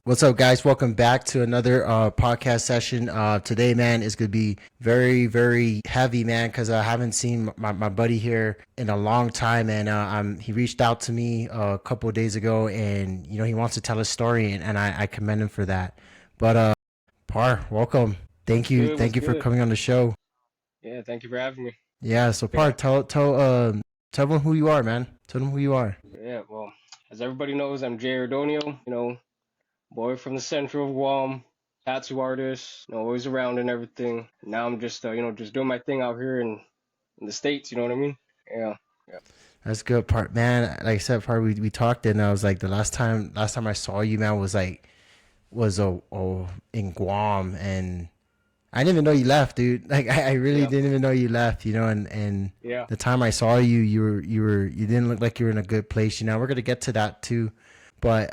What's up, guys? Welcome back to another podcast session. Today, man, is going to be very, very heavy, man, because I haven't seen my buddy here in a long time. And he reached out to me a couple of days ago, and, he wants to tell a story, and I commend him for that. But, Par, welcome. Thank What's you. good? Thank What's you for good? coming on the show. Yeah, thank you for having me. Yeah, so Par, Yeah, tell them who you are, man. Tell them who you are. yeah. Well, as everybody knows, I'm Ordonio. Boy from the central of Guam, tattoo artist. Always around and everything. Now I'm just, just doing my thing out here in the States. You know what I mean? Yeah, yeah, That's good, Part, man. Like I said, Part, we talked, and I was like, the last time I saw you, man, was in Guam, and I didn't even know you left, dude. Like I really yeah, didn't even know you left, and yeah, the time I saw you, you didn't look like you were in a good place. We're gonna get to that too, but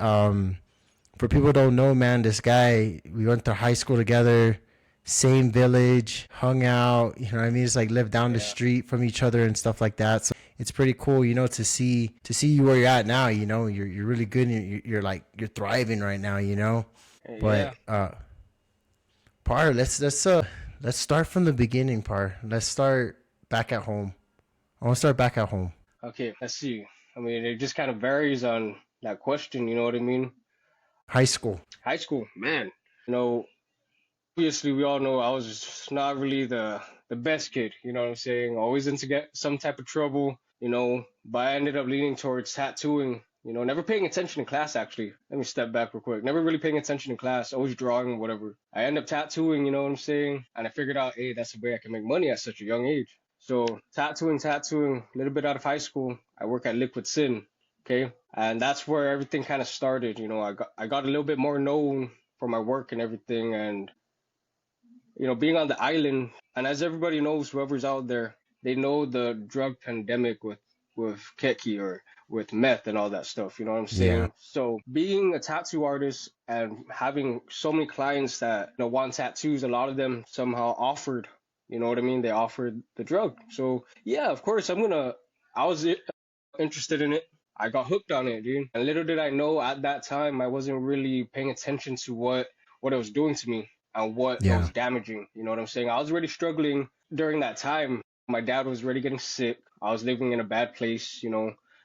for people who don't know, man, this guy, we went to high school together, same village, hung out. You know what I mean? It's like lived down the yeah, street from each other and stuff like that. So it's pretty cool, to see you where you're at now. You're really good. And you're like you're thriving right now. yeah. But Par, let's start from the beginning, Par. Let's start back at home. I want to start back at home. Okay, let's see. I mean, it just kind of varies on that question. You know what I mean? High school. High school, man. You know, obviously we all know I was just not really the best kid, you know what I'm saying? Always into get some type of trouble, but I ended up leaning towards tattooing, never paying attention in class actually. Let me step back real quick. Never really paying attention in class, always drawing, whatever. I end up tattooing, you know what I'm saying? And I figured out, hey, that's the way I can make money at such a young age. So tattooing, a little bit out of high school, I work at Liquid Sin, okay? And that's where everything kind of started, I got a little bit more known for my work and everything, and being on the island, and as everybody knows, whoever's out there, they know the drug pandemic with keki or with meth and all that stuff. You know what I'm Yeah. saying? So being a tattoo artist and having so many clients that want tattoos, a lot of them somehow offered. You know what I mean? They offered the drug. So yeah, of course, I was interested in it. I got hooked on it, dude. And little did I know at that time I wasn't really paying attention to what it was doing to me and what it Yeah. was damaging. You know what I'm saying? I was already struggling during that time. My dad was already getting sick. I was living in a bad place.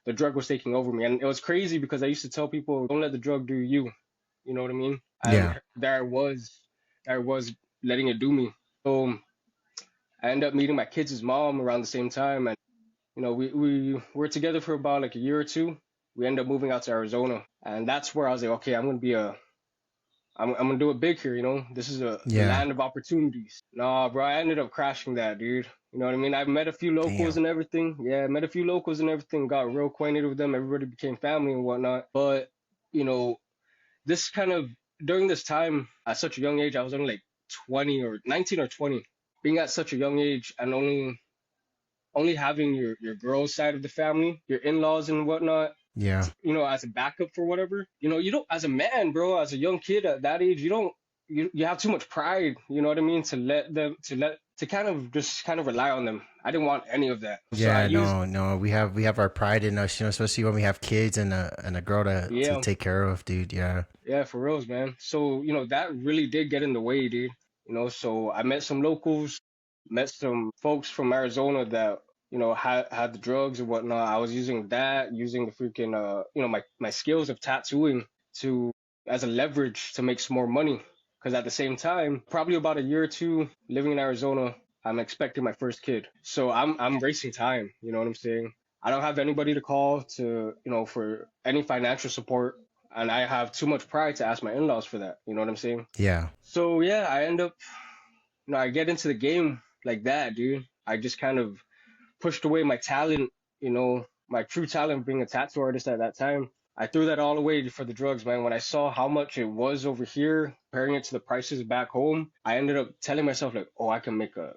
The drug was taking over me, and it was crazy because I used to tell people, "Don't let the drug do you." You know what I mean? Yeah. And there I was letting it do me. So I ended up meeting my kids' mom around the same time, and we were together for about like a year or two. We ended up moving out to Arizona, and that's where I was like, okay, I'm gonna do it big here. This is the Yeah. land of opportunities. Nah, bro, I ended up crashing that, dude. You know what I mean? I met a few locals Damn. and everything. Yeah, I met a few locals and everything. Got real acquainted with them. Everybody became family and whatnot. But you know, this kind of during this time at such a young age, I was only like 20 or 19 or 20. Being at such a young age and only having your girl's side of the family, your in-laws and whatnot, Yeah. as a backup for whatever. You don't, as a man, bro, as a young kid at that age, you have too much pride, you know what I mean, to kind of rely on them. I didn't want any of that. So I Yeah, used, no, we have our pride in us, especially when we have kids and a girl to yeah, take care of, dude. Yeah. yeah, for reals, man. So, that really did get in the way, dude. So I met some locals, met some folks from Arizona that, had the drugs and whatnot. I was using using the freaking, my skills of tattooing to, as a leverage to make some more money. Because at the same time, probably about a year or two living in Arizona, I'm expecting my first kid. So I'm racing time, you know what I'm saying? I don't have anybody to call for any financial support, and I have too much pride to ask my in-laws for that. You know what I'm saying? Yeah. So yeah, I end up, I get into the game like that, dude. I just kind of pushed away my talent, my true talent being a tattoo artist at that time. I threw that all away for the drugs, man. When I saw how much it was over here, comparing it to the prices back home, I ended up telling myself like, oh, I can make a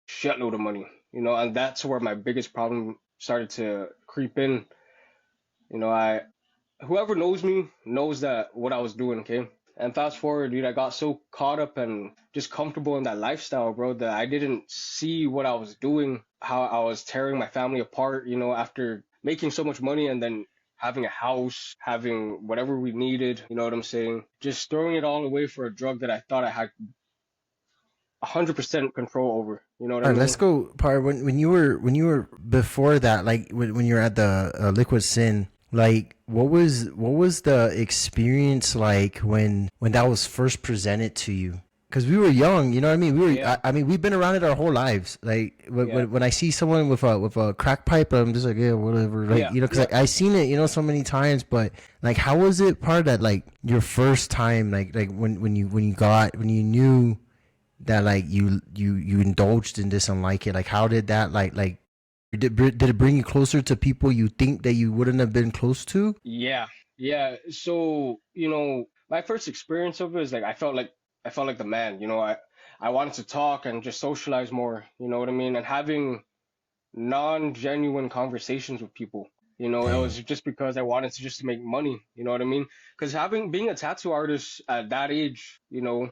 shitload of money, and that's where my biggest problem started to creep in. I whoever knows me knows that what I was doing, okay? And fast forward, dude, I got so caught up and just comfortable in that lifestyle, bro, that I didn't see what I was doing, how I was tearing my family apart, after making so much money and then having a house, having whatever we needed, you know what I'm saying? Just throwing it all away for a drug that I thought I had 100% control over, you know what I All right, let's mean? go. Par when you were before that, like when you were at the Liquid Sin, like what was the experience like when that was first presented to you? Because we were young, you know what I mean. Yeah, I mean, we've been around it our whole lives. Like yeah, when I see someone with a crack pipe, I'm just like, yeah, whatever. Like yeah, you know, because yeah. I seen it, you know, so many times. But like, how was it part of that? Like your first time, like when you knew that like you indulged in this and like it, like how did that like did it bring you closer to people you think that you wouldn't have been close to? Yeah, yeah. So, my first experience of it is like I felt like the man, I wanted to talk and just socialize more, you know what I mean? And having non-genuine conversations with people. It was Dang. just because I wanted to just make money, you know what I mean? Because having being a tattoo artist at that age,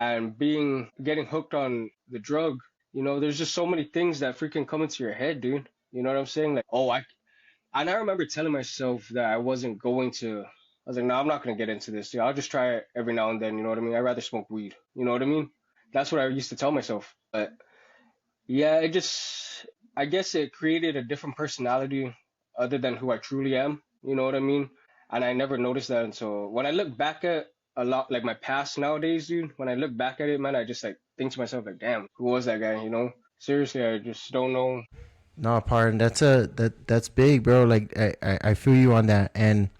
and being getting hooked on the drug, there's just so many things that freaking come into your head, dude. You know what I'm saying? Like, oh, and I remember telling myself that I wasn't going to. I was like, no, I'm not gonna get into this. Yeah, I'll just try it every now and then. You know what I mean? I'd rather smoke weed. You know what I mean? That's what I used to tell myself. But yeah, I guess it created a different personality other than who I truly am. You know what I mean? And I never noticed that until when I look back at a lot like my past nowadays, dude. When I look back at it, man, I just like think to myself like, damn, who was that guy? Seriously, I just don't know. No, pardon. That's big, bro. Like I feel you on that. And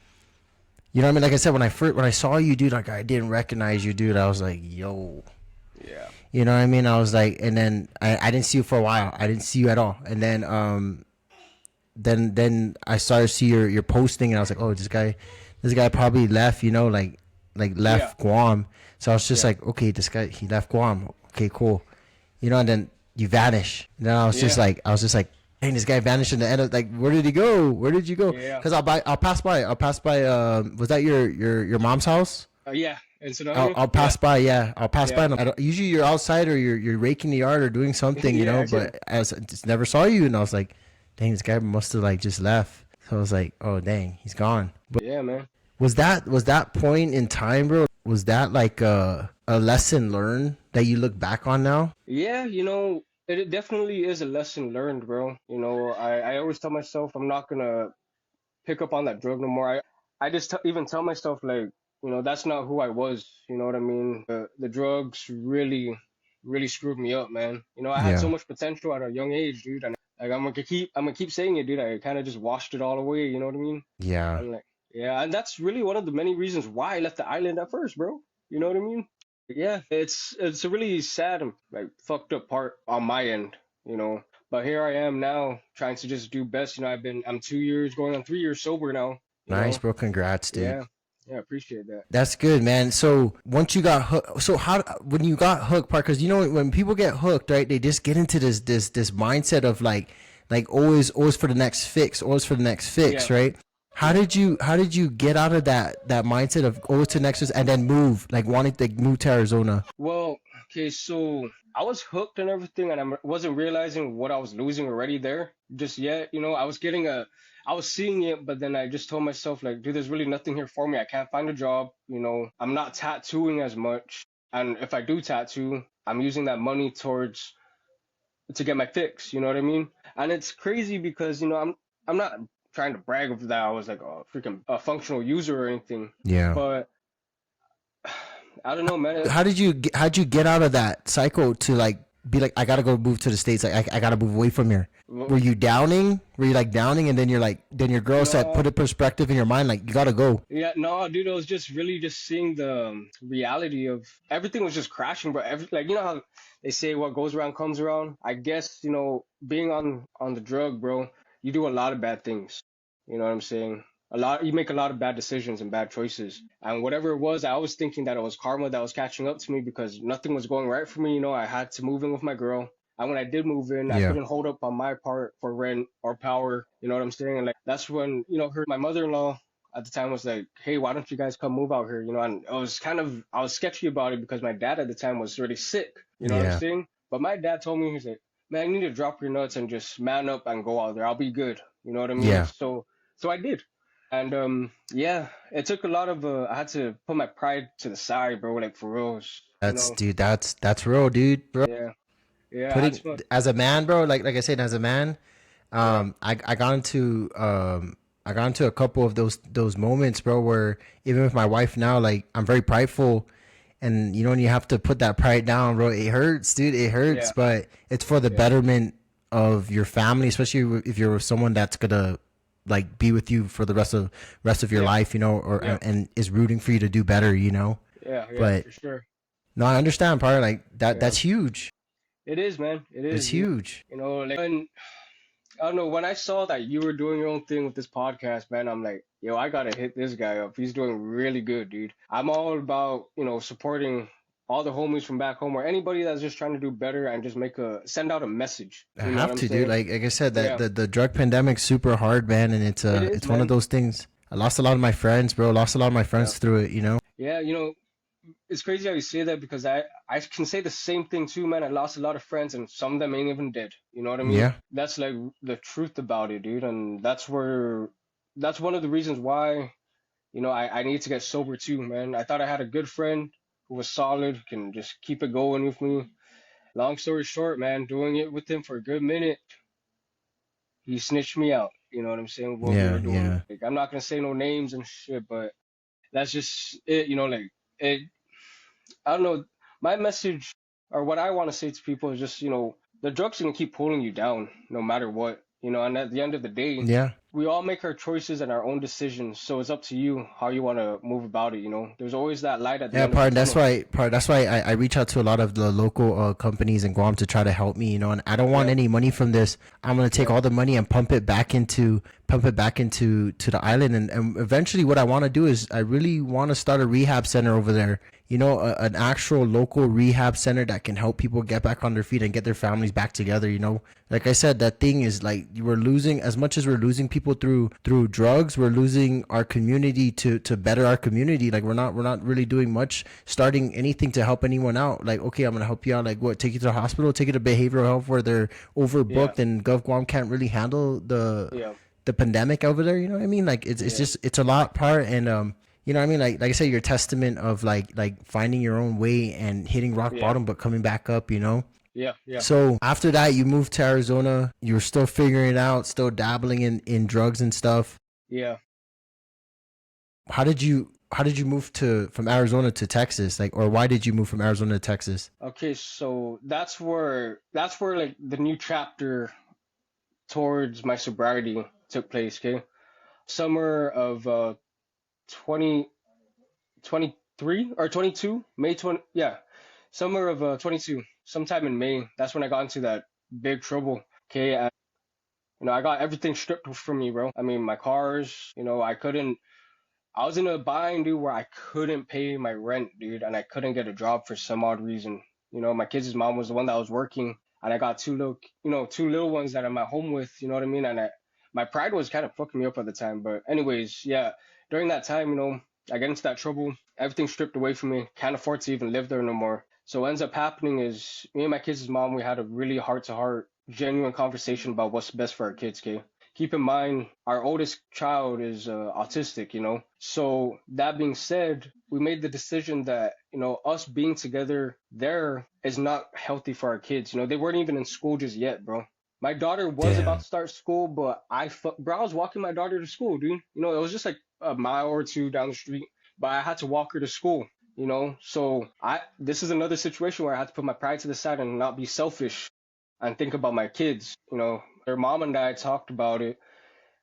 you know what I mean? Like I said, when I saw you, dude, like I didn't recognize you, dude. I was like, yo. Yeah, You know what I mean? I was like, and then I didn't see you for a while. I didn't see you at all. And then I started to see your posting, and I was like, oh, this guy probably left, you know, like yeah, left Guam. So I was just yeah, like, okay, this guy, he left Guam. Okay, cool. You know, and then you vanish. And then yeah, I was just like, hey, this guy vanished in the end of, like, where did he go? Where did you go? yeah. Because I'll pass by. Was that your mom's house? Yeah, and Tsunami? I'll Yeah, pass by. Yeah, I'll pass by. yeah, And usually you're outside or you're raking the yard or doing something, you know. yeah, yeah, But I just never saw you, and I was like, dang, this guy must have like just left. So I was like, oh dang, he's gone. But yeah, man. was that point in time, bro? Was that like a lesson learned that you look back on now? Yeah, it definitely is a lesson learned, bro. I always tell myself I'm not gonna pick up on that drug no more. I just even tell myself like, that's not who I was. You know what I mean? The drugs really, really screwed me up, man. I had so Yeah, much potential at a young age, dude. And like I'm gonna keep saying it, dude. I kind of just washed it all away. You know what I mean? yeah. And like, yeah, and that's really one of the many reasons why I left the island at first, bro. You know what I mean? Yeah, it's a really sad and like fucked up part on my end, you know. But here I am now trying to just do best. I'm 2 years going on 3 years sober now, you Nice, know. bro. Congrats, dude. Yeah. Yeah, appreciate that. That's good, man. So once you got hooked, so how when you got hooked, part because you know when people get hooked, right? They just get into this mindset of like always for the next fix, always for the next fix, Yeah. right? Yeah. How did you get out of that mindset of always to the next fix and then move like wanting to move to Arizona? Well, okay, so I was hooked and everything, and I wasn't realizing what I was losing already there just yet. I was seeing it, but then I just told myself, like, dude, there's really nothing here for me. I can't find a job. I'm not tattooing as much. And if I do tattoo, I'm using that money towards to get my fix. You know what I mean? And it's crazy because, I'm not trying to brag of that I was like a freaking a functional user or anything, Yeah. but I don't know, man. How'd you get out of that cycle to like be like I gotta go move to the States, like I gotta move away from here? Were you downing? Were you like downing, and then you're like then your girl said No, put a perspective in your mind like you gotta go. yeah, no, dude, I was just really just seeing the reality of everything was just crashing, bro. Like, how they say what goes around comes around. I guess, being on the drug, bro, you do a lot of bad things. You know what I'm saying? You make a lot of bad decisions and bad choices. And whatever it was, I was thinking that it was karma that was catching up to me because nothing was going right for me. I had to move in with my girl. And when I did move in, I Yeah. couldn't hold up on my part for rent or power. You know what I'm saying? And like that's when, my mother-in-law at the time was like, "Hey, why don't you guys come move out here?" And I was sketchy about it because my dad at the time was already sick. You know what I'm Yeah. saying? But my dad told me, he's like, "Man, you need to drop your nuts and just man up and go out there. I'll be good." You know what I mean? Yeah. So I did. And yeah, it took a lot of I had to put my pride to the side, bro, like for reals, you That's know. dude. That's real, dude. Bro, Yeah, yeah, putting that's what. as a man, bro. Like I said, as a man, Yeah, I got into I got into a couple of those moments, bro, where even with my wife now, like I'm very prideful, and when you have to put that pride down, bro, it hurts, dude. It hurts, yeah, but it's for the yeah, betterment of your family, especially if you're with someone that's gonna like be with you for the rest of your yeah, life, or yeah, and is rooting for you to do better. yeah, yeah, But for sure. no, I understand, part like that. Yeah, That's huge. it is, man. It It's is, dude. huge. Like when I don't know, when I saw that you were doing your own thing with this podcast, man, I'm like, yo, I gotta hit this guy up. He's doing really good, dude. I'm all about, supporting all the homies from back home or anybody that's just trying to do better and just send out a message. I You know what have I'm to, dude. saying? Like I said, that Yeah, the drug pandemic's super hard, man, and it is, it's one of man. those things. I lost a lot of my friends, bro. Lost a lot of my Yeah. friends through it. Yeah, it's crazy how you say that because I can say the same thing too, man. I lost a lot of friends and some of them ain't even dead. You know what I mean? Yeah, That's like the truth about it, dude. And that's one of the reasons why, I need to get sober too, man. I thought I had a good friend who was solid, can just keep it going with me. Long story short, man, doing it with him for a good minute, he snitched me out. You know what I'm saying? What we yeah, were doing. yeah, Like, I'm not gonna say no names and shit, but that's just it, like it. I don't know. My message or what I want to say to people is just, the drugs can keep pulling you down no matter what, and at the end of the day, yeah. we all make our choices and our own decisions. So it's up to you how you want to move about it. There's always that light at the Yeah, end of the part. That's tunnel. why. Part. That's why I reach out to a lot of the local companies in Guam to try to help me. And I don't want Yeah, any money from this. I'm gonna take yeah, all the money and pump it back into to the island. And eventually, what I want to do is I really want to start a rehab center over there. An actual local rehab center that can help people get back on their feet and get their families back together. Like I said, that thing is like we're losing as much as we're losing people through drugs. We're losing our community to better our community. Like we're not really doing much, starting anything to help anyone out. Like, okay, I'm gonna help you out. Like, what? Take you to the hospital, take you to behavioral health where they're yeah, overbooked and Gov Guam can't really handle yeah, the pandemic over there. You know what I mean? Like it's yeah, just it's a lot part. And you know what I mean? Like I said, you're a testament of like finding your own way and hitting rock yeah, bottom but coming back up. yeah, yeah, So after that, you moved to Arizona. You were still figuring it out, still dabbling in drugs and stuff. yeah. How did you move to from Arizona to Texas? Like, or why did you move from Arizona to Texas? Okay, so that's where like the new chapter towards my sobriety took place. Okay, summer of 20 23 or 22, May 20, yeah, summer of 22, sometime in May. That's when I got into that big trouble. Okay, and I got everything stripped from me, bro. I mean, my cars, I was in a bind, dude, where I couldn't pay my rent, dude, and I couldn't get a job for some odd reason. My kids' mom was the one that was working, and I got two little ones that I'm at home with. You know what I mean? And my pride was kind of fucking me up at the time. But anyways, yeah, during that time, I get into that trouble. Everything stripped away from me. Can't afford to even live there no more. So what ends up happening is me and my kids' mom, we had a really heart-to-heart, genuine conversation about what's best for our kids, okay? Keep in mind, our oldest child is autistic. So that being said, we made the decision that, us being together there is not healthy for our kids. They weren't even in school just yet, bro. My daughter was about to Damn. start school, but bro, I was walking my daughter to school, dude. It was just like a mile or two down the street, but I had to walk her to school. So this is another situation where I had to put my pride to the side and not be selfish and think about my kids. Their mom and dad talked about it,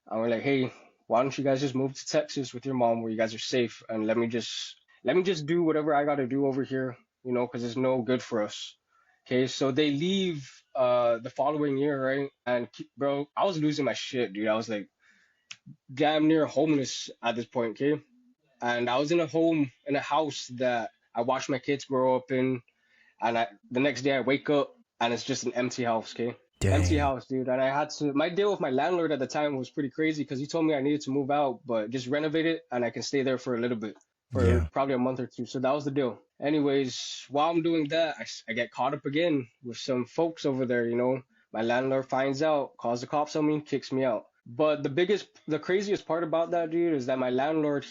and we're like, hey, why don't you guys just move to Texas with your mom where you guys are safe, and let me just do whatever I got to do over here, because it's no good for us. Okay, so they leave the following year, right? And bro, I was losing my shit, dude. I was like damn near homeless at this point, okay? And I was in a house that I watched my kids grow up in, and the next day I wake up and it's just an empty house, okay? Empty Dang. house, dude. And my deal with my landlord at the time was pretty crazy because he told me I needed to move out, but just renovate it and I can stay there for a little bit, for Yeah. probably a month or two. So that was the deal. Anyways, while I'm doing that, I get caught up again with some folks over there. My landlord finds out, calls the cops on me, kicks me out. But the craziest part about that, dude, is that my landlord,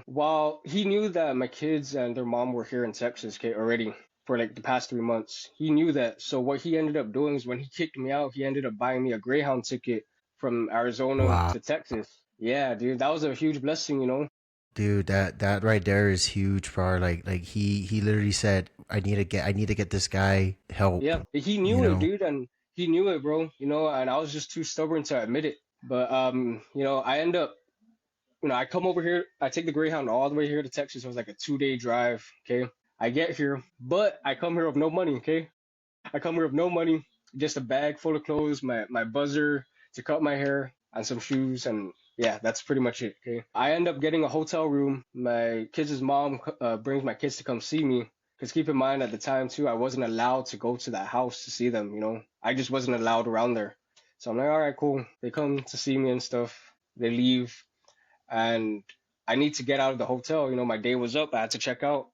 while he knew that my kids and their mom were here in Texas, okay, already for like the past 3 months, he knew that. So what he ended up doing is when he kicked me out, he ended up buying me a Greyhound ticket from Arizona Wow. to Texas. Yeah, dude, that was a huge blessing. Dude, that right there is huge, bro. Like he literally said, I need to get this guy help, Yeah, he you knew it, know. dude, and he knew it, bro. And I was just too stubborn to admit it. But I end up I come over here, I take the Greyhound all the way here to Texas. It was like a 2 day drive. Okay. I get here, but I come here with no money. Okay. I come here with no money, just a bag full of clothes, my buzzer to cut my hair, and some shoes. And yeah, that's pretty much it. Okay. I end up getting a hotel room. My kids' mom brings my kids to come see me. Because keep in mind, at the time, too, I wasn't allowed to go to that house to see them. I just wasn't allowed around there. So I'm like, all right, cool. They come to see me and stuff. They leave and I need to get out of the hotel. My day was up. I had to check out.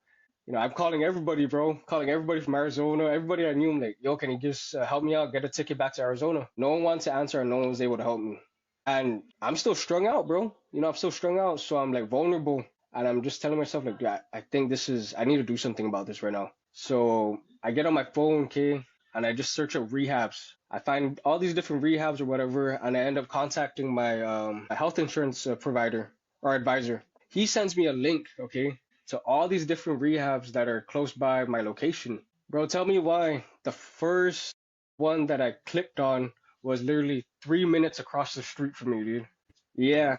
I'm calling everybody, bro. Calling everybody from Arizona. Everybody I knew. I'm like, yo, can you just help me out? Get a ticket back to Arizona. No one wanted to answer, and no one was able to help me. And I'm still strung out, bro. I'm still strung out. So I'm like vulnerable. And I'm just telling myself, like, yeah, I think I need to do something about this right now. So I get on my phone, okay, and I just search up rehabs. I find all these different rehabs or whatever, and I end up contacting my health insurance provider or advisor. He sends me a link, okay, to all these different rehabs that are close by my location. Bro, tell me why the first one that I clicked on was literally 3 minutes across the street from me, dude. Yeah,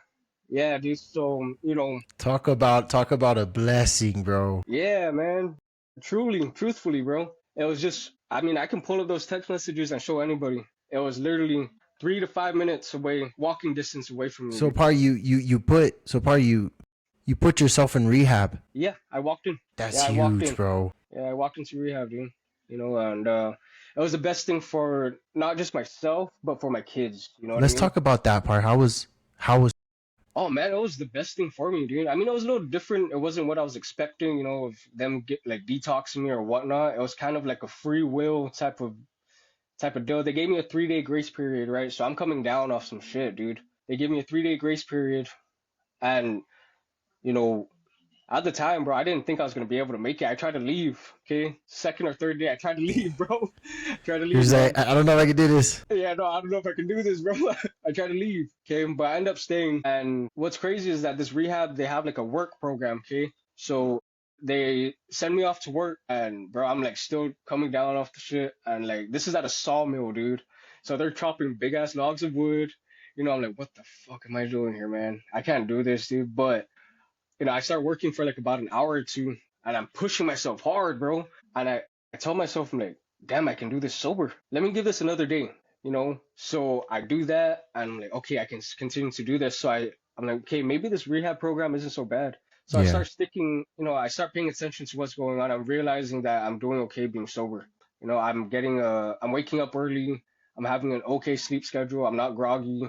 yeah, dude. So, Talk about a blessing, bro. yeah, man. Truly, truthfully, bro. It was just, I mean, I can pull up those text messages and show anybody. It was literally 3 to 5 minutes away, walking distance away from me, So dude. part you put yourself in rehab. Yeah, I walked in. That's Yeah, I walked huge, in. bro. Yeah, I walked into rehab, dude. And it was the best thing for not just myself, but for my kids. You know what I Let's mean? talk about that part. How was Oh man, it was the best thing for me, dude. I mean, it was a little different. It wasn't what I was expecting, of them get like detoxing me or whatnot. It was kind of like a free will type of deal. They gave me a 3 day grace period, right? So I'm coming down off some shit, dude. They gave me a 3 day grace period, and you know, at the time, bro, I didn't think I was gonna be able to make it. I tried to leave, okay? Second or third day, I tried to leave, bro. Tried to you're leave, saying? man. I don't know if I can do this. Yeah, no, I don't know if I can do this, bro. I tried to leave, okay, but I end up staying. And what's crazy is that this rehab, they have like a work program, okay? So they send me off to work, and bro, I'm like still coming down off the shit, and like this is at a sawmill, dude. So they're chopping big ass logs of wood. I'm like, what the fuck am I doing here, man? I can't do this, dude. But I start working for like about an hour or two, and I'm pushing myself hard, bro. And I tell myself, I'm like, damn, I can do this sober. Let me give this another day. So I do that, and I'm like, okay, I can continue to do this. So I'm like, okay, maybe this rehab program isn't so bad. So I Yeah, start I start paying attention to what's going on. I'm realizing that I'm doing okay being sober. I'm waking up early. I'm having an okay sleep schedule. I'm not groggy.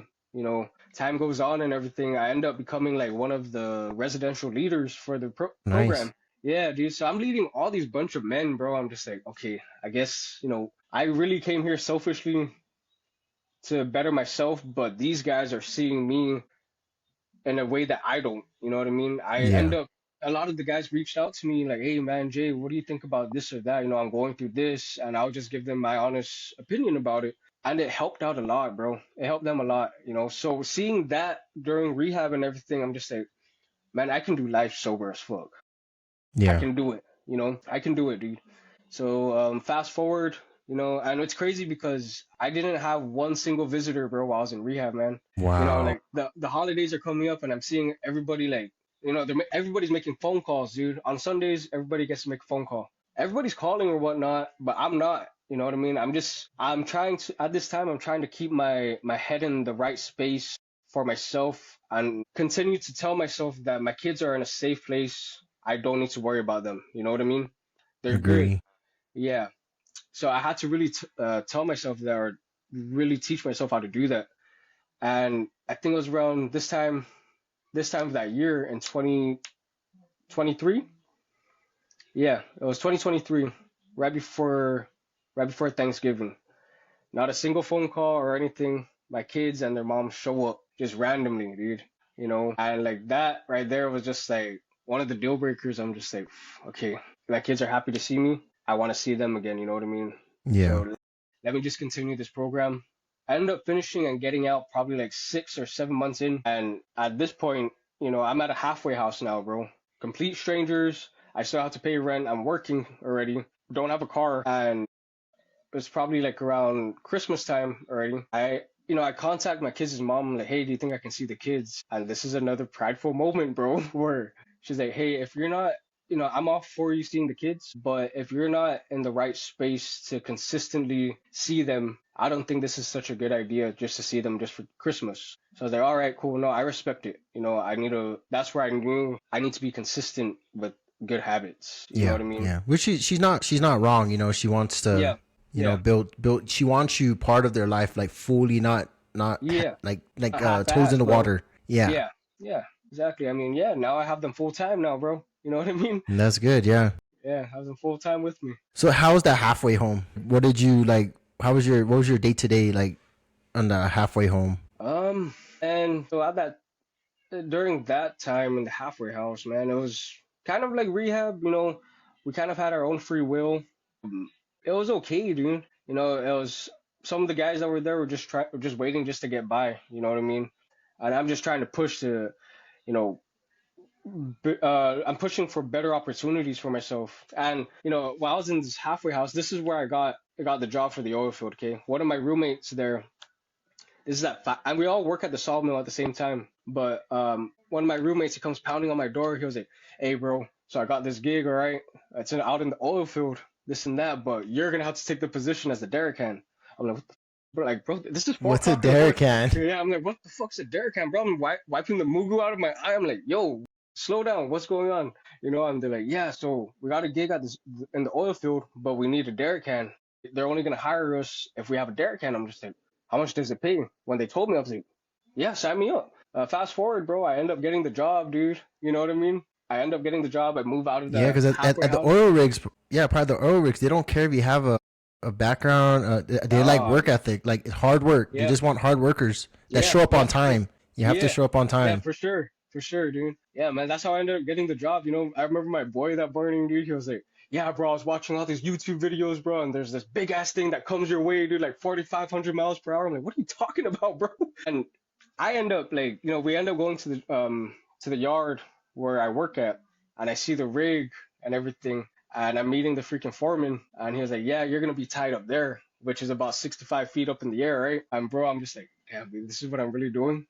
Time goes on and everything. I end up becoming like one of the residential leaders for the nice. program. Yeah, dude. So I'm leading all these bunch of men, bro. I'm just like, okay, I guess, I really came here selfishly to better myself, but these guys are seeing me in a way that I don't. You know what I mean? Yeah, A lot of the guys reached out to me like, hey, man, Jay, what do you think about this or that? I'm going through this, and I'll just give them my honest opinion about it. And it helped out a lot, bro. It helped them a lot. So seeing that during rehab and everything, I'm just like, man, I can do life sober as fuck. I yeah. can do it. I can do it, dude. So fast forward, and it's crazy because I didn't have one single visitor, bro, while I was in rehab, man. Wow. Like the holidays are coming up, and I'm seeing everybody like, everybody's making phone calls, dude. On Sundays, everybody gets to make a phone call. Everybody's calling or whatnot, but I'm not. You know what I mean? I'm trying to at this time. I'm trying to keep my head in the right space for myself and continue to tell myself that my kids are in a safe place. I don't need to worry about them. You know what I mean? They're good. Agree. Yeah. So I had to really tell myself that, or really teach myself how to do that. And I think it was around this time of that year in 2023. Yeah, it was 2023, right before Thanksgiving. Not a single phone call or anything. my kids and their mom show up just randomly, dude. And like that right there was just like one of the deal breakers. I'm just like, okay, my kids are happy to see me. I want to see them again. You know what I mean? Yeah. So let me just continue this program. I ended up finishing and getting out probably like 6 or 7 months in. And at this point, I'm at a halfway house now, bro. Complete strangers. I still have to pay rent. I'm working already. Don't have a car. And it's probably like around Christmas time already. I contact my kids' mom, like, hey, do you think I can see the kids? And this is another prideful moment, bro, where she's like, hey, if you're not, I'm all for you seeing the kids, but if you're not in the right space to consistently see them, I don't think this is such a good idea just to see them just for Christmas. So I was like, all right, cool. No, I respect it. That's where I knew I need to be consistent with good habits. You know Yeah. what I mean? Yeah. Which she's not wrong. She wants to, Yeah. Yeah. build. She wants you part of their life, like fully, not Yeah. like A toes half-ass, in the bro. water. Yeah. Yeah, yeah, exactly. I mean, yeah, now I have them full time now, bro. You know what I mean? And that's good. Yeah. Yeah, I have them full time with me. So how was that halfway home? What did you like? What was your day to day like on the halfway home? And so at that during that time in the halfway house, man, it was kind of like rehab. We kind of had our own free will. It was okay, dude. It was some of the guys that were there were just waiting just to get by. You know what I mean? And I'm just trying to push to, you know, I'm pushing for better opportunities for myself. And while I was in this halfway house, this is where I got the job for the oil field. Okay, one of my roommates there. This is and we all work at the sawmill at the same time. But one of my roommates, he comes pounding on my door. He was like, "Hey, bro, so I got this gig. All right, out in the oil field, this and that. But you're gonna have to take the position as the derrick hand." I'm like, bro, this is four What's a o'clock in the morning. derrick hand? Yeah, I'm like, what the fuck's a derrick hand, bro? I'm wiping the mugu out of my eye. I'm like, yo, slow down. What's going on? And they're like, yeah, so we got a gig in the oil field, but we need a derrick hand. They're only gonna hire us if we have a derrick hand. I'm just like, how much does it pay? When they told me, I was like, yeah, sign me up. Fast forward, bro, I end up getting the job, dude. You know what I mean? I end up getting the job. I move out of Yeah, the because halfway at the house. oil rigs, yeah, probably the oil rigs, they don't care if you have a background. They like Oh, work ethic, like hard work. They yeah, just want hard workers that yeah, show up yeah, on time. You have to yeah, show up on yeah, time. for sure, dude. Yeah, man, that's how I ended up getting the job. I remember my boy that burning, dude. He was like, yeah, bro, I was watching all these YouTube videos, bro, and there's this big ass thing that comes your way, dude, like 4,500 miles per hour. I'm like, what are you talking about, bro? And I end up like, we end up going to the yard where I work at, and I see the rig and everything, and I'm meeting the freaking foreman, and he was like, yeah, you're gonna be tied up there, which is about 65 feet up in the air, right? And bro, I'm just like, damn, dude, this is what I'm really doing,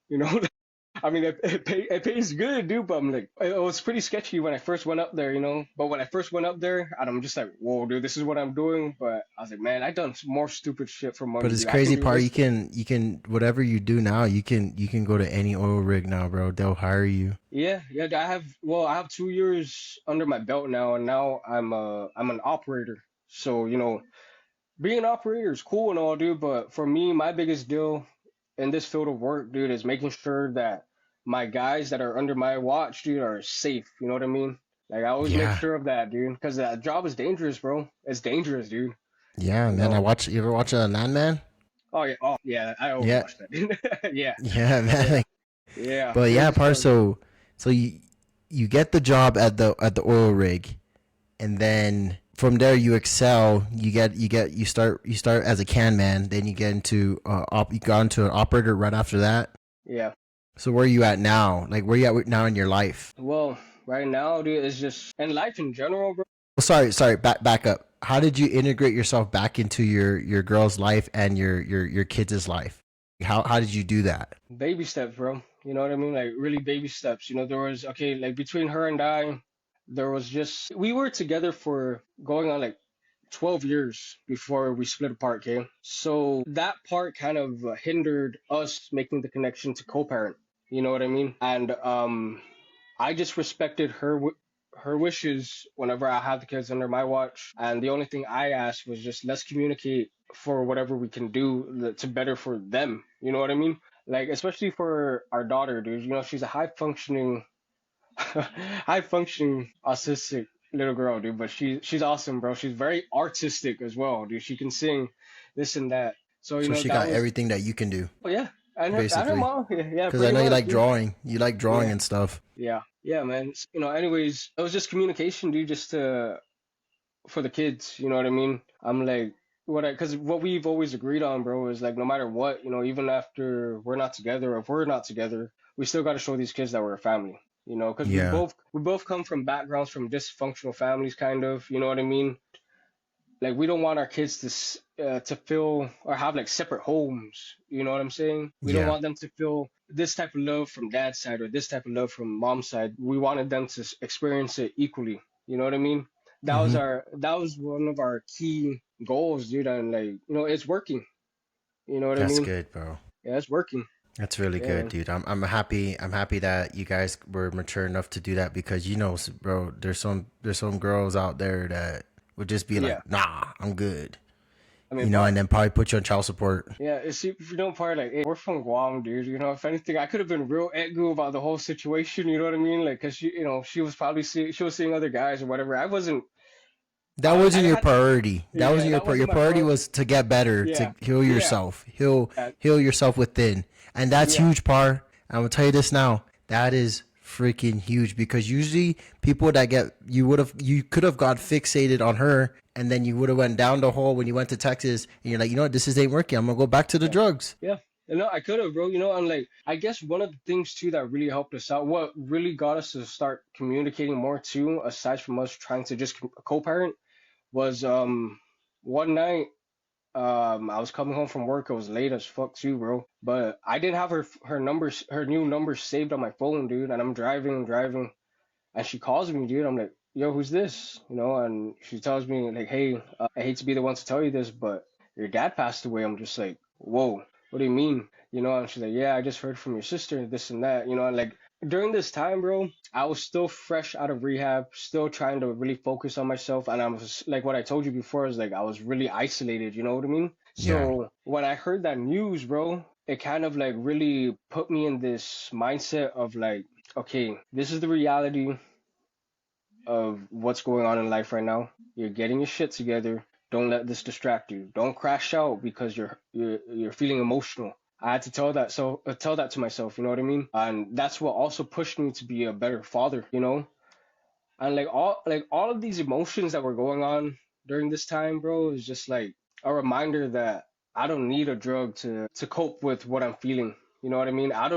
I mean, it pays good, dude, but I'm like, it was pretty sketchy when I first went up there, But when I first went up there, and I'm just like, whoa, dude, this is what I'm doing. But I was like, man, I done more stupid shit for money, But it's dude. I can crazy do part. this. You can whatever you do now. You can go to any oil rig now, bro. They'll hire you. Yeah, yeah. I have 2 years under my belt now, and now I'm an operator. So being an operator is cool and all, dude. But for me, my biggest deal in this field of work, dude, is making sure that my guys that are under my watch, dude, are safe. You know what I mean? Like I always make Yeah, sure of that, dude, because that job is dangerous, bro. It's dangerous, dude. yeah, You man. know? You ever watch a Landman? Oh yeah, I always Yeah, watch that, dude. Yeah, yeah, man. yeah, Like, yeah. but yeah, Crazy part stuff, dude. so you get the job at the oil rig, and then from there you excel. You start as a can man. Then you get into you got into an operator right after that. Yeah. So where are you at now? Like where you at now in your life? Well, right now, dude, it's just and life in general, bro. Well, sorry, back up. How did you integrate yourself back into your girl's life and your kids' life? How did you do that? Baby steps, bro. You know what I mean? Like really baby steps. There was okay, like between her and I, there was just we were together for going on like 12 years before we split apart, okay? So that part kind of hindered us making the connection to co-parent. You know what I mean? And I just respected her wishes whenever I had the kids under my watch. And the only thing I asked was just let's communicate for whatever we can do to better for them. You know what I mean? Like especially for our daughter, dude. She's a high functioning autistic little girl, dude. But she's awesome, bro. She's very artistic as well, dude. She can sing this and that. So So she that got was, everything that you can do, oh yeah, and her basically. mom, yeah, Because I pretty know you much, like dude. drawing. You like drawing Yeah, and stuff. yeah, man. Anyways, it was just communication, dude, just to for the kids. You know what I mean? I'm like, because what we've always agreed on, bro, is like no matter what, even after we're not together, or if we're not together, we still got to show these kids that we're a family. Because Yeah. we both come from backgrounds from dysfunctional families, kind of. You know what I mean? Like we don't want our kids to feel or have like separate homes. You know what I'm saying? We don't Yeah. want them to feel this type of love from dad's side or this type of love from mom's side. We wanted them to experience it equally. You know what I mean? Hmm. That was one of our key goals, dude. And like, it's working. You know what I That's mean? good, bro. Yeah, it's working. That's really Yeah, good, man. dude. I'm happy. I'm happy that you guys were mature enough to do that because bro, there's some girls out there that would just be Yeah. like, nah, I'm good, I mean, but and then probably put you on child support. yeah, if you don't part like, hey, we're from Guam, dude. If anything, I could have been real egu about the whole situation. You know what I mean? Like, cause she was probably she was seeing other guys or whatever. I wasn't. That wasn't I your had, priority. That yeah, wasn't your that priority. Your wasn't my priority part. was to get better, Yeah, to heal yeah, yourself, heal uh, heal yourself within, and that's yeah, huge, par. I'm gonna tell you this now. That is freaking huge because usually people that you could have got fixated on her, and then you would have went down the hole when you went to Texas, and you're like, what, this is ain't working. I'm gonna go back to the yeah, drugs. yeah. No, I could have, bro. And like, I guess one of the things too that really helped us out, what really got us to start communicating more too, aside from us trying to just co-parent, was one night. I was coming home from work. It was late as fuck too, bro. But I didn't have her new number saved on my phone, dude. And I'm driving, and she calls me, dude. I'm like, yo, who's this? And she tells me like, hey, I hate to be the one to tell you this, but your dad passed away. I'm just like, whoa, what do you mean? And she's like, yeah, I just heard from your sister, this and that. And like during this time, bro, I was still fresh out of rehab, still trying to really focus on myself. And I was like, what I told you before is like, I was really isolated. You know what I mean? Yeah, So when I heard that news, bro, it kind of like really put me in this mindset of like, okay, this is the reality of what's going on in life right now. You're getting your shit together. Don't let this distract you. Don't crash out because you're feeling emotional. I had to tell that to myself, you know what I mean? And that's what also pushed me to be a better father, you know? And like all of these emotions that were going on during this time, bro, is just like a reminder that I don't need a drug to cope with what I'm feeling. You know what I mean? I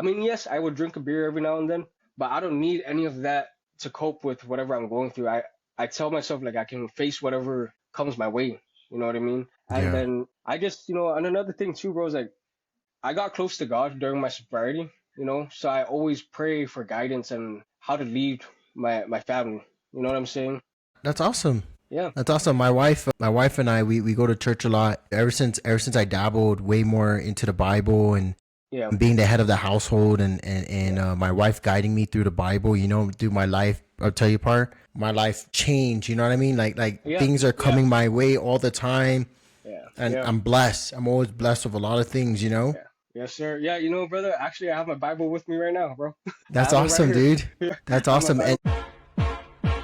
mean, yes, I would drink a beer every now and then, but I don't need any of that to cope with whatever I'm going through. I tell myself like I can face whatever comes my way. You know what I mean? And yeah. then I just, and another thing too, bro, is like I got close to God during my sobriety, so I always pray for guidance and how to lead my family. You know what I'm saying? That's awesome. Yeah, That's awesome. My wife and I, we go to church a lot. Ever since I dabbled way more into the Bible and yeah, being the head of the household and yeah, my wife guiding me through the Bible, through my life. I'll tell you, part my life changed. You know what I mean? Like yeah, things are yeah, coming my way all the time, yeah, and yeah, I'm blessed. I'm always blessed with a lot of things. yeah. Yes, sir. Yeah, brother, actually, I have my Bible with me right now, bro. I That's have it right awesome, here. dude. Yeah, That's I have my awesome. And Bible.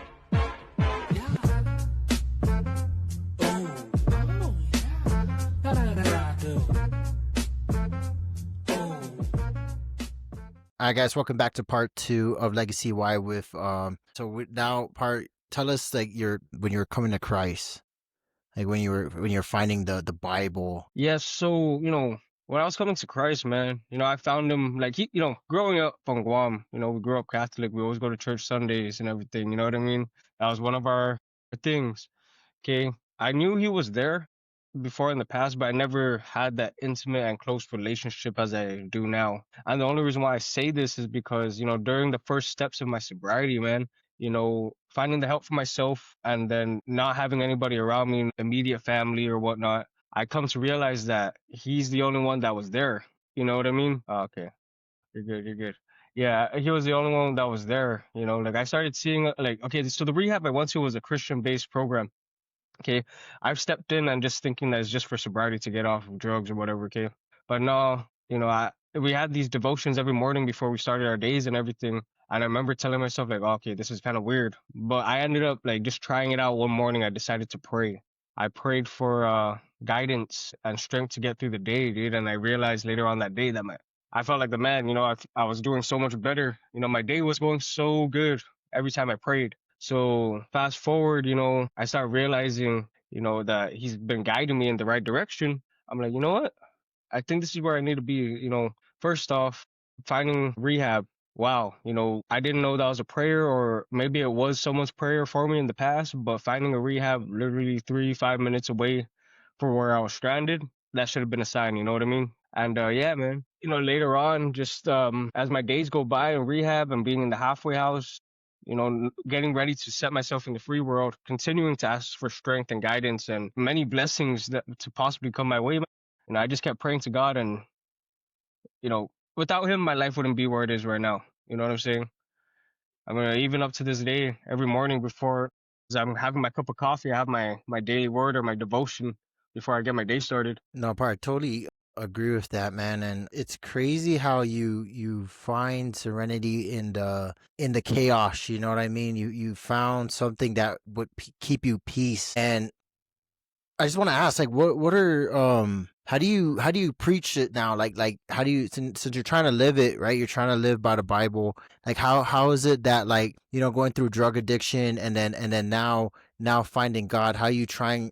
all right, guys, welcome back to part 2 of Legacy Y with now part. Tell us like when you're coming to Christ, like when you're finding the Bible. Yes, so, when I was coming to Christ, man, I found him like growing up from Guam, we grew up Catholic. We always go to church Sundays and everything, you know what I mean? That was one of our things. Okay. I knew he was there before in the past, but I never had that intimate and close relationship as I do now. And the only reason why I say this is because, during the first steps of my sobriety, man, finding the help for myself and then not having anybody around me, immediate family or whatnot, I come to realize that he's the only one that was there. You know what I mean? Okay. You're good. You're good. Yeah, he was the only one that was there. Like I started seeing like, okay, so the rehab I went to was a Christian-based program. Okay, I've stepped in and just thinking that it's just for sobriety to get off of drugs or whatever. Okay, but no, we had these devotions every morning before we started our days and everything. And I remember telling myself like, okay, this is kind of weird. But I ended up like just trying it out one morning. I decided to pray. I prayed for guidance and strength to get through the day, dude. And I realized later on that day that I felt like the man, I was doing so much better. My day was going so good every time I prayed. So fast forward, I started realizing, that he's been guiding me in the right direction. I'm like, you know what? I think this is where I need to be. First off, finding rehab. Wow, I didn't know that was a prayer, or maybe it was someone's prayer for me in the past, but finding a rehab literally 3, 5 minutes away from where I was stranded, that should have been a sign, you know what I mean? And yeah, man, later on, just as my days go by in rehab and being in the halfway house, getting ready to set myself in the free world, continuing to ask for strength and guidance and many blessings that to possibly come my way. I just kept praying to God, and without him, my life wouldn't be where it is right now. You know what I'm saying? I'm gonna even up to this day, every morning before as I'm having my cup of coffee, I have my daily word or my devotion before I get my day started. No, part totally agree with that, man. And it's crazy how you find serenity in the chaos. You know what I mean? You found something that would keep you peace. And I just want to ask, like, what are how do you preach it now? Like how do you since you're trying to live it, right? You're trying to live by the Bible. Like how is it that, like, going through drug addiction and then now finding God? How you trying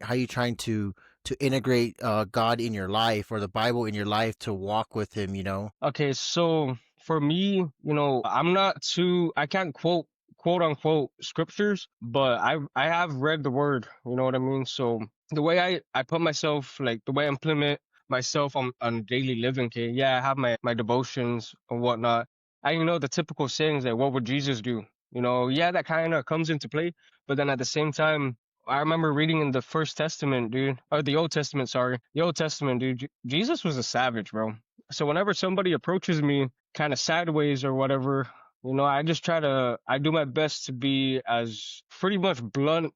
to integrate God in your life or the Bible in your life to walk with Him? Okay, so for me, I can't quote unquote scriptures, but I have read the word, you know what I mean? So the way I put myself, like the way I implement myself on daily living, okay, yeah, I have my devotions and whatnot. I the typical sayings like what would Jesus do? Yeah, that kind of comes into play, but then at the same time, I remember reading in the First Testament, dude, or the Old Testament, sorry, the Old Testament, dude. Jesus was a savage, bro. So whenever somebody approaches me kind of sideways or whatever, I do my best to be as pretty much blunt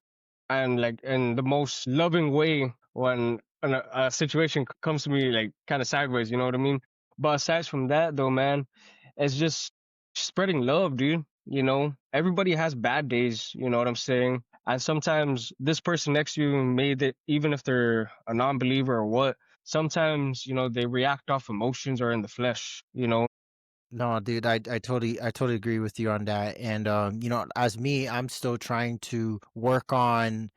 and like in the most loving way when a situation comes to me like kind of sideways, you know what I mean? But aside from that, though, man, it's just spreading love, dude. Everybody has bad days, you know what I'm saying? And sometimes this person next to you made it, even if they're a non believer or what, sometimes, they react off emotions or in the flesh. No, dude, I totally agree with you on that. And as me, I'm still trying to work on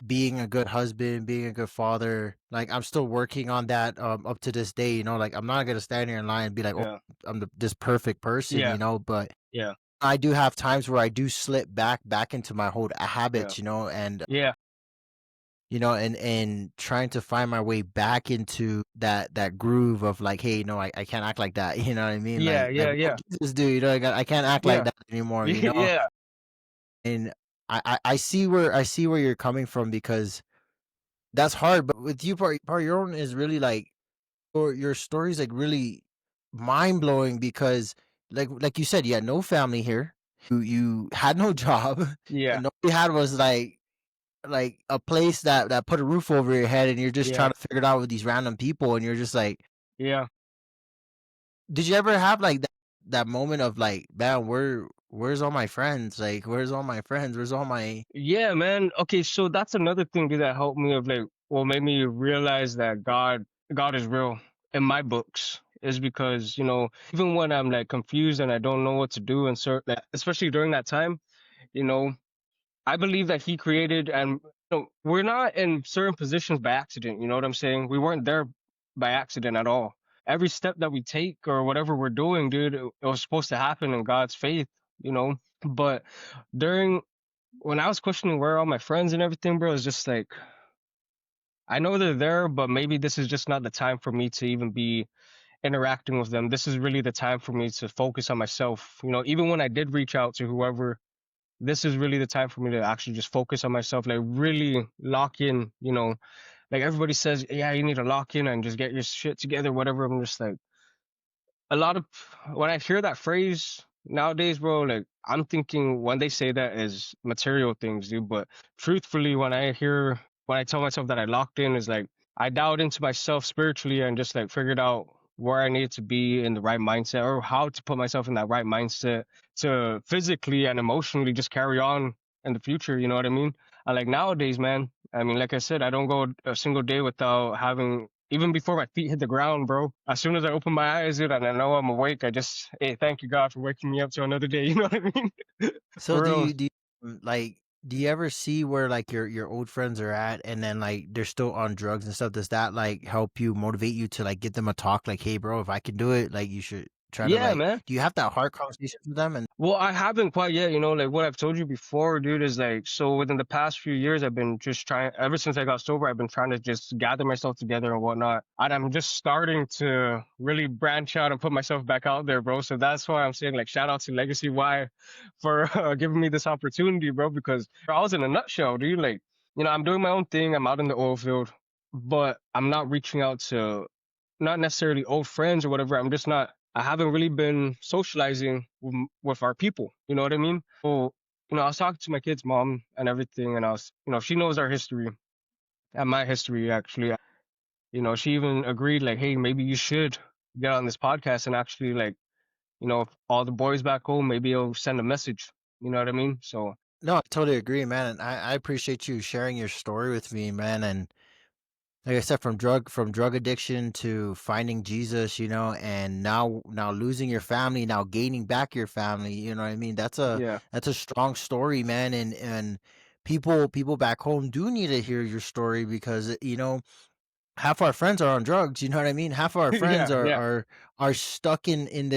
being a good husband, being a good father. Like, I'm still working on that up to this day. Like, I'm not gonna stand here and lie and be like, oh, Yeah. I'm this perfect person. Yeah. But Yeah. I do have times where I do slip back into my old Yeah. habits. And Yeah. and trying to find my way back into that groove of, like, hey, no, I can't act like that. You know what I mean? Yeah. Like Yeah. what Yeah. would Jesus do? I can't act like Yeah. that anymore. Yeah. And I see where you're coming from, because that's hard. But with you, part your own is really like your story's like really mind blowing, because like you said, you had no family here. You had no job, Yeah. and all you had was like a place that put a roof over your head, and you're just Yeah. trying to figure it out with these random people, and you're just like, Yeah. did you ever have like that moment of like, man, where's all my friends? Like, where's all my friends? Where's all my Yeah, man. Okay, so that's another thing that helped me of like what made me realize that God is real in my books is because, even when I'm like confused and I don't know what to do and like, especially during that time, you know, I believe that he created and we're not in certain positions by accident, you know what I'm saying? We weren't there by accident at all. Every step that we take or whatever we're doing, dude, it was supposed to happen in God's faith, you know. But during when I was questioning where are all my friends and everything, bro, it's just like I know they're there, but maybe this is just not the time for me to even be interacting with them. This is really the time for me to focus on myself. Even when I did reach out to whoever, this is really the time for me to actually just focus on myself, like really lock in, like everybody says, yeah, you need to lock in and just get your shit together, whatever. I'm just like, a lot of when I hear that phrase nowadays, bro, like I'm thinking when they say that is material things, dude. But truthfully, when I tell myself that I locked in, is like I dialed into myself spiritually and just like figured out where I needed to be in the right mindset or how to put myself in that right mindset to physically and emotionally just carry on in the future. You know what I mean? Like nowadays, man, I mean, like I said, I don't go a single day without having, even before my feet hit the ground, bro. As soon as I open my eyes, dude, and I know I'm awake, I just, hey, thank you, God, for waking me up to another day. You know what I mean? So For real. like do you ever see where like your old friends are at and then like they're still on drugs and stuff? Does that like help you motivate you to like get them a talk like, hey bro, if I can do it, like you should try to Yeah, like man. do you have that hard conversation with them? And Well, I haven't quite yet, like what I've told you before, dude, is like, so within the past few years, I've been just trying, ever since I got sober, I've been trying to just gather myself together and whatnot. And I'm just starting to really branch out and put myself back out there, bro. So that's why I'm saying, like, shout out to Legacy Y for giving me this opportunity, bro, because I was in a nutshell, dude. Like, I'm doing my own thing. I'm out in the oil field, but I'm not reaching out to not necessarily old friends or whatever. I haven't really been socializing with our people. You know what I mean? So, I was talking to my kid's mom and everything, and she knows our history and my history actually. She even agreed, like, hey, maybe you should get on this podcast and actually, like, if all the boys back home, maybe it'll send a message. You know what I mean? So, no, I totally agree, man. And I appreciate you sharing your story with me, man. And like I said, from drug addiction to finding Jesus, and now losing your family, now gaining back your family, you know what I mean? yeah, That's a strong story, man. And people back home do need to hear your story because half our friends are on drugs, you know what I mean? Half of our friends yeah, yeah, are stuck in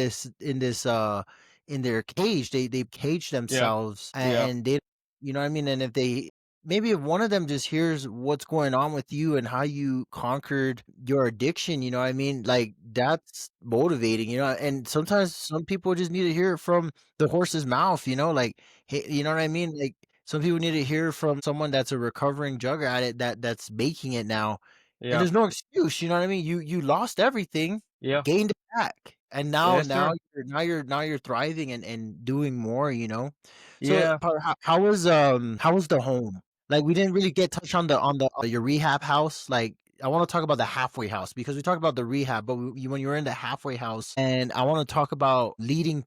their cage. They've caged yeah, themselves yeah, and they, you know what I mean? And if they maybe if one of them just hears what's going on with you and how you conquered your addiction, you know what I mean? Like that's motivating, and sometimes some people just need to hear it from the horse's mouth, like hey, you know what I mean? Like some people need to hear from someone that's a recovering drug addict that's making it now, and yeah, there's no excuse, you know what I mean? You lost everything, yeah, gained it back, and now yes, now sir. you're thriving and doing more. So, Yeah, how was the home? Like we didn't really get touched on the your rehab house. Like I want to talk about the halfway house because we talked about the rehab, but when you were in the halfway house, and I want to talk about leading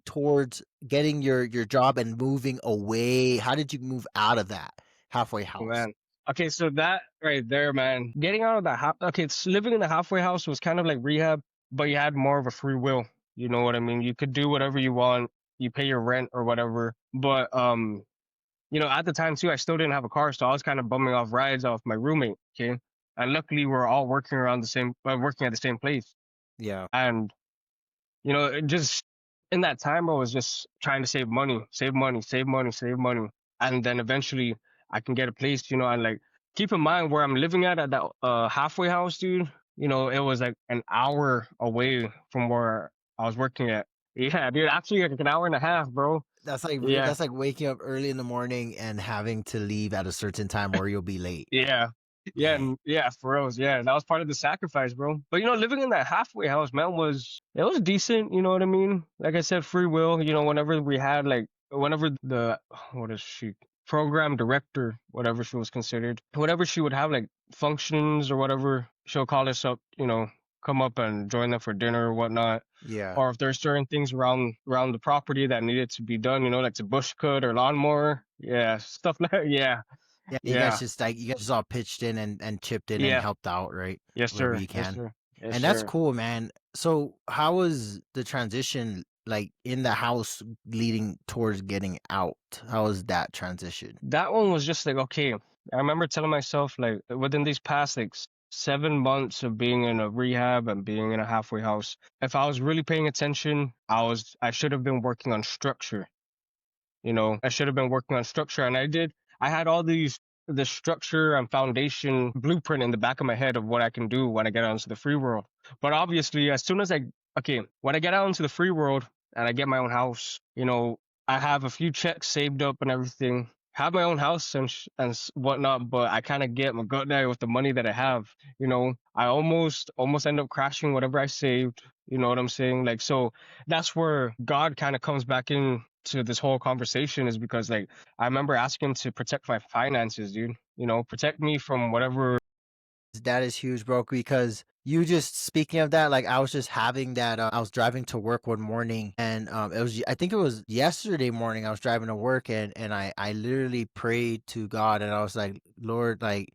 towards getting your job and moving away. How did you move out of that halfway house? man. Okay, so that right there, man. Getting out of the house. Okay, living in the halfway house was kind of like rehab, but you had more of a free will. You know what I mean? You could do whatever you want. You pay your rent or whatever. But at the time too, I still didn't have a car, so I was kind of bumming off rides off my roommate. Okay, and luckily we're all working at the same place. Yeah. And it just in that time, I was just trying to save money, save money, save money, save money, and then eventually I can get a place, and like keep in mind where I'm living at that halfway house, dude. It was like an hour away from where I was working at. Yeah, dude, actually like an hour and a half, bro. Yeah, That's like waking up early in the morning and having to leave at a certain time or you'll be late. yeah, yeah, Dang. and yeah, for reals. Yeah, that was part of the sacrifice, bro. But living in that halfway house, man, it was decent. You know what I mean? Like I said, free will. Whenever the what is she program director, whatever she was considered, whatever she would have like functions or whatever, she'll call us up. Come up and join them for dinner or whatnot. Yeah. Or if there's certain things around the property that needed to be done, like the bush cut or lawnmower, yeah, stuff like yeah, Yeah, yeah. you guys just all pitched in and chipped in and Yeah. helped out, right? Yes, Wherever sir. you Yes, can. sir. Yes, And that's sir. cool, man. So how was the transition like in the house leading towards getting out? How was that transition? That one was just like, okay. I remember telling myself, like, within these past, like, 7 months of being in a rehab and being in a halfway house, if I was really paying attention, I should have been working on structure. I should have been working on structure, and I did. I had the structure and foundation blueprint in the back of my head of what I can do when I get out into the free world. But obviously, as soon as okay, when I get out into the free world and I get my own house, I have a few checks saved up and everything. Have my own house and whatnot, but I kind of get my gut there with the money that I have. I almost end up crashing whatever I saved. You know what I'm saying? Like, so that's where God kind of comes back in to this whole conversation, is because, like, I remember asking him to protect my finances, dude. Protect me from whatever. that is huge, bro. Because you just speaking of that, like I was just having that. I was driving to work one morning, and it was I think it was yesterday morning. I was driving to work, and I literally prayed to God, and I was like, Lord, like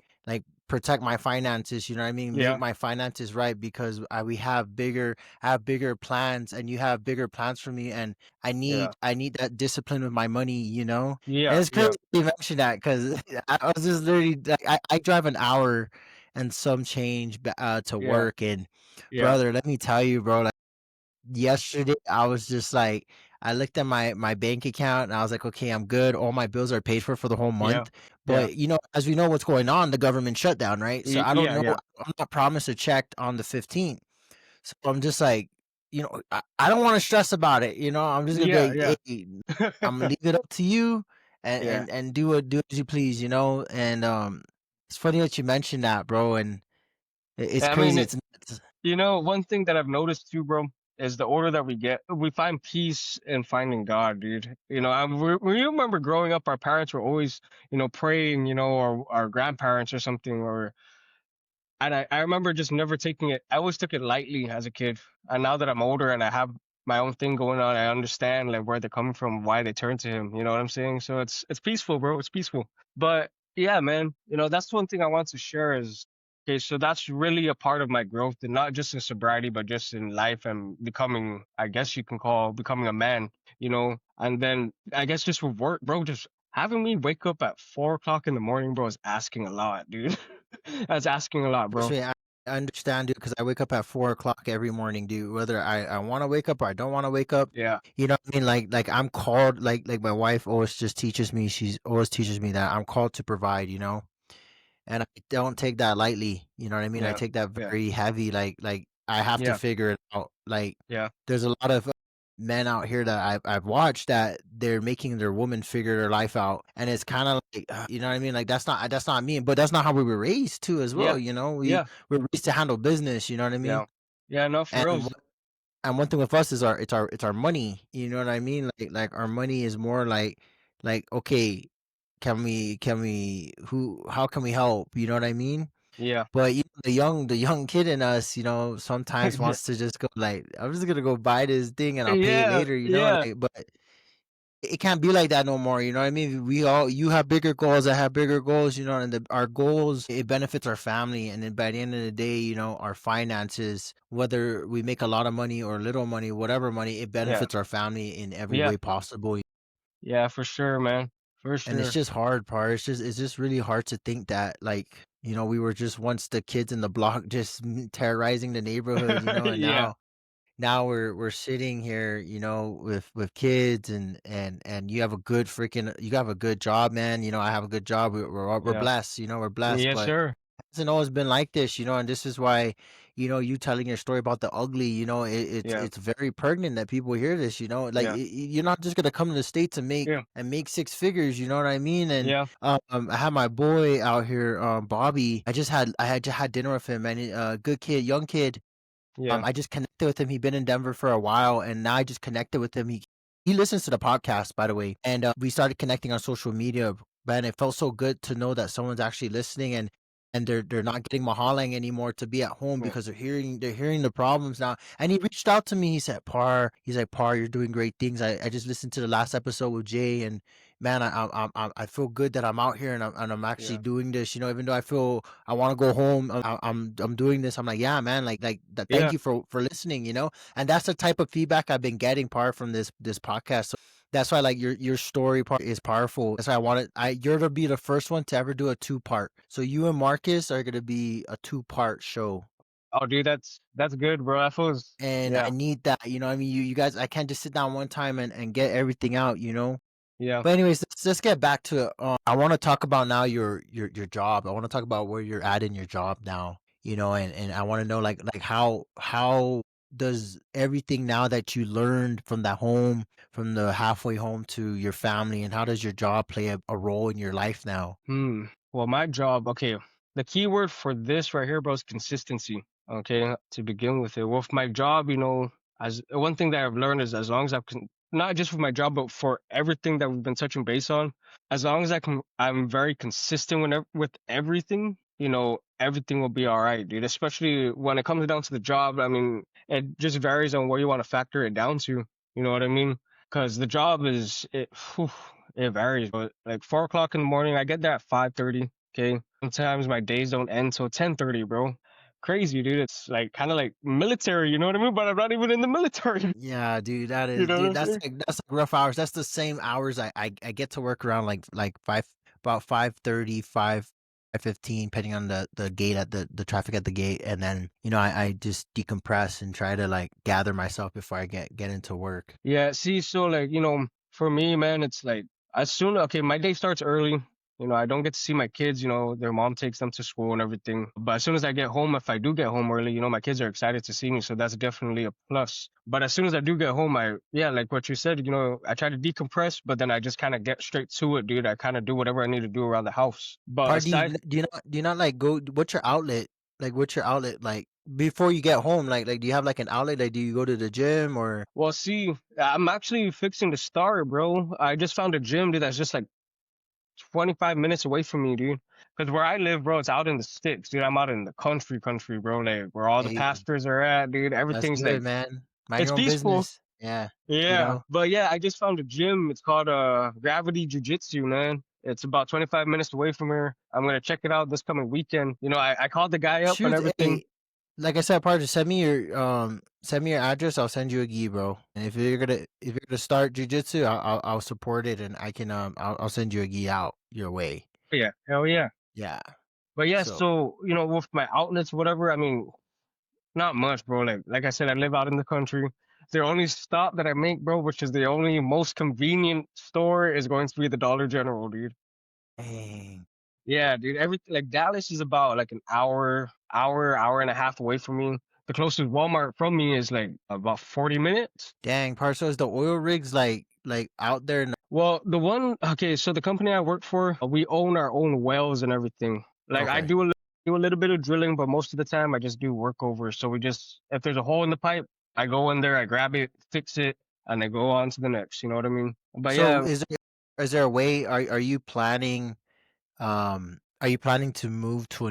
protect my finances. You know what I mean? Make Yeah. my finances right because we have bigger I have bigger plans, and you have bigger plans for me, and Yeah. I need that discipline with my money. You know, and Yeah. it's crazy Yeah. you mentioned that because I was just literally like, I drive an hour and some change to Yeah. work, and Yeah. brother, let me tell you, bro. Like yesterday, I was just like, I looked at my bank account and I was like, okay, I'm good. All my bills are paid for the whole Yeah. month. Yeah. But you know, as we know what's going on, the government shutdown, right? So I don't Yeah. know. Yeah. I'm not promised a check on the 15th. So I'm just like, I don't want to stress about it. I'm just gonna be Yeah. like, Yeah. hey, I'm gonna leave it up to you, and Yeah. do as you please. And it's funny that you mentioned that, bro. And it's I mean, crazy. It's nuts. one thing that I've noticed too, bro, is the older that we get, we find peace in finding God, dude. We remember growing up, our parents were always, praying, or our grandparents or something, or and I remember just never taking it. I always took it lightly as a kid. And now that I'm older and I have my own thing going on, I understand like where they're coming from, why they turn to him. You know what I'm saying? So it's peaceful, bro. It's peaceful. But yeah, man, that's one thing I want to share is okay, so that's really a part of my growth, and not just in sobriety, but just in life and becoming, I guess you can call becoming a man. And then I guess just with work, bro, just having me wake up at 4 o'clock in the morning, bro, is asking a lot, dude. That's asking a lot, Trust bro. me, I understand, dude, because I wake up at 4 o'clock every morning, dude. Whether I want to wake up or I don't want to wake up, Yeah, you know what I mean? Like I'm called. Like my wife always just teaches me. She's always teaches me that I'm called to provide. And I don't take that lightly. You know what I mean? I yeah, take that yeah, very heavy. Like I have to yeah, figure it out. Like yeah, there's a lot of men out here that I've watched that they're making their woman figure their life out, and it's kind of like you know what I mean? Like that's not me, but that's not how we were raised too as well. yeah, We yeah, we're raised to handle business. You know what I mean? yeah, yeah. No, for And real. one thing with us is our money. You know what I mean? Like our money is more like okay, can we who how can we help? You know what I mean? Yeah, But the young kid in us, sometimes yeah, wants to just go like, I'm just gonna go buy this thing and I'll pay it yeah, later. yeah, But it can't be like that no more. You know what I mean? You have bigger goals, I have bigger goals. And our goals, it benefits our family, and then by the end of the day, our finances, whether we make a lot of money or little money, whatever money, it yeah, benefits our family in every yeah, way possible. yeah, for sure, man, for And it's sure. just hard, part. It's just really hard to think that like we were just once the kids in the block just terrorizing the neighborhood, and Yeah, now we're sitting here, with kids, and you have a good job, man. I have a good job. We're yeah, blessed, we're blessed, yes, but sir. hasn't always been like this, and this is why, you telling your story about the ugly, Yeah, it's very pertinent that people hear this, like yeah, you're not just gonna come to the States and make yeah, six figures, you know what I mean? And yeah, I had my boy out here, Bobby. I just had dinner with him, and good kid, young kid. yeah, I just connected with him. He'd been in Denver for a while, and now I just connected with him. He listens to the podcast, by the way, and we started connecting on social media. Man, it felt so good to know that someone's actually listening, and they're not getting mahalang anymore to be at home yeah, because they're hearing the problems now. And he reached out to me. He said, "Par," he's like, "Par, you're doing great things. I just listened to the last episode with Jay, and man, I feel good that I'm out here and I'm actually yeah, doing this. Even though I feel I want to go home, I'm doing this. I'm like, yeah, man, like that. Thank yeah. you for listening. And that's the type of feedback I've been getting part from this podcast. So that's why like your story part is powerful. That's why you're to be the first one to ever do a 2-part. So you and Marcus are gonna be a 2-part show. Oh, dude, that's good, bro. That feels, And I yeah, need that, I mean, you guys, I can't just sit down one time and get everything out. yeah. But anyways, let's get back to it. I want to talk about now your job. I want to talk about where you're at in your job now. And I want to know like how does everything now that you learned from that home, from the halfway home to your family, and how does your job play a role in your life now? Well, my job, okay. The key word for this right here, bro, is consistency. Okay, to begin with it. With my job, as one thing that I've learned is as long as I can, not just for my job, but for everything that we've been touching base on, as long as I'm very consistent with everything. everything will be all right, dude. Especially when it comes down to the job. I mean, it just varies on where you want to factor it down to. You know what I mean? Because the job is it varies. But like 4 o'clock in the morning, I get there at 5:30. Okay, sometimes my days don't end till 10:30, bro. Crazy, dude. It's like kind of like military. You know what I mean? But I'm not even in the military. Yeah, dude, that You is, know what dude. I'm saying? That's like rough hours. That's the same hours I get to work around like five, about 5:30, 5:15, depending on the gate at the traffic at the gate, and then I just decompress and try to like gather myself before I get into work. Yeah, see, so like, for me, man, it's like as soon okay, my day starts early. I don't get to see my kids, their mom takes them to school and everything. But as soon as I get home, if I do get home early, my kids are excited to see me, so that's definitely a plus. But as soon as I do get home, yeah, like what you said, I try to decompress, but then I just kind of get straight to it, dude. I kind of do whatever I need to do around the house. But Part aside, do you not like go? What's your outlet? Like, what's your outlet like before you get home? Like do you have like an outlet? Like, do you go to the gym or? well, see, I'm actually fixing to start, bro. I just found a gym, dude, that's just like 25 minutes away from me, dude. Because where I live, bro, it's out in the sticks, dude. I'm out in the country, bro. Like where all the Hey, pastors are at, dude. that's Everything's good, like man. Mind it's your own peaceful. business. Yeah, you Yeah. know. But yeah, I just found a gym. It's called Gravity Jiu-Jitsu, man. It's about 25 minutes away from here. I'm gonna check it out this coming weekend. I called the guy up and Shoot, everything. hey, like I said, Parker, send me your address. I'll send you a gi, bro. And if you're gonna start jujitsu, I'll support it, and I can I'll send you a gi out your way. Yeah, hell yeah. Yeah. But yeah, So so with my outlets, whatever, I mean, not much, bro. Like I said, I live out in the country. The only stop that I make, bro, which is the only most convenient store, is going to be the Dollar General, dude. dang, Yeah, dude. Everything like Dallas is about like an hour and a half away from me. The closest Walmart from me is like about 40 minutes. dang, Parker. So is the oil rigs like out there? Well, okay, so the company I work for, we own our own wells and everything. Like I Okay. do a little bit of drilling, but most of the time I just do workovers. So if there's a hole in the pipe, I go in there, I grab it, fix it, and I go on to the next. You know what I mean? But So yeah, is there a way? Are you planning? Are you planning to move to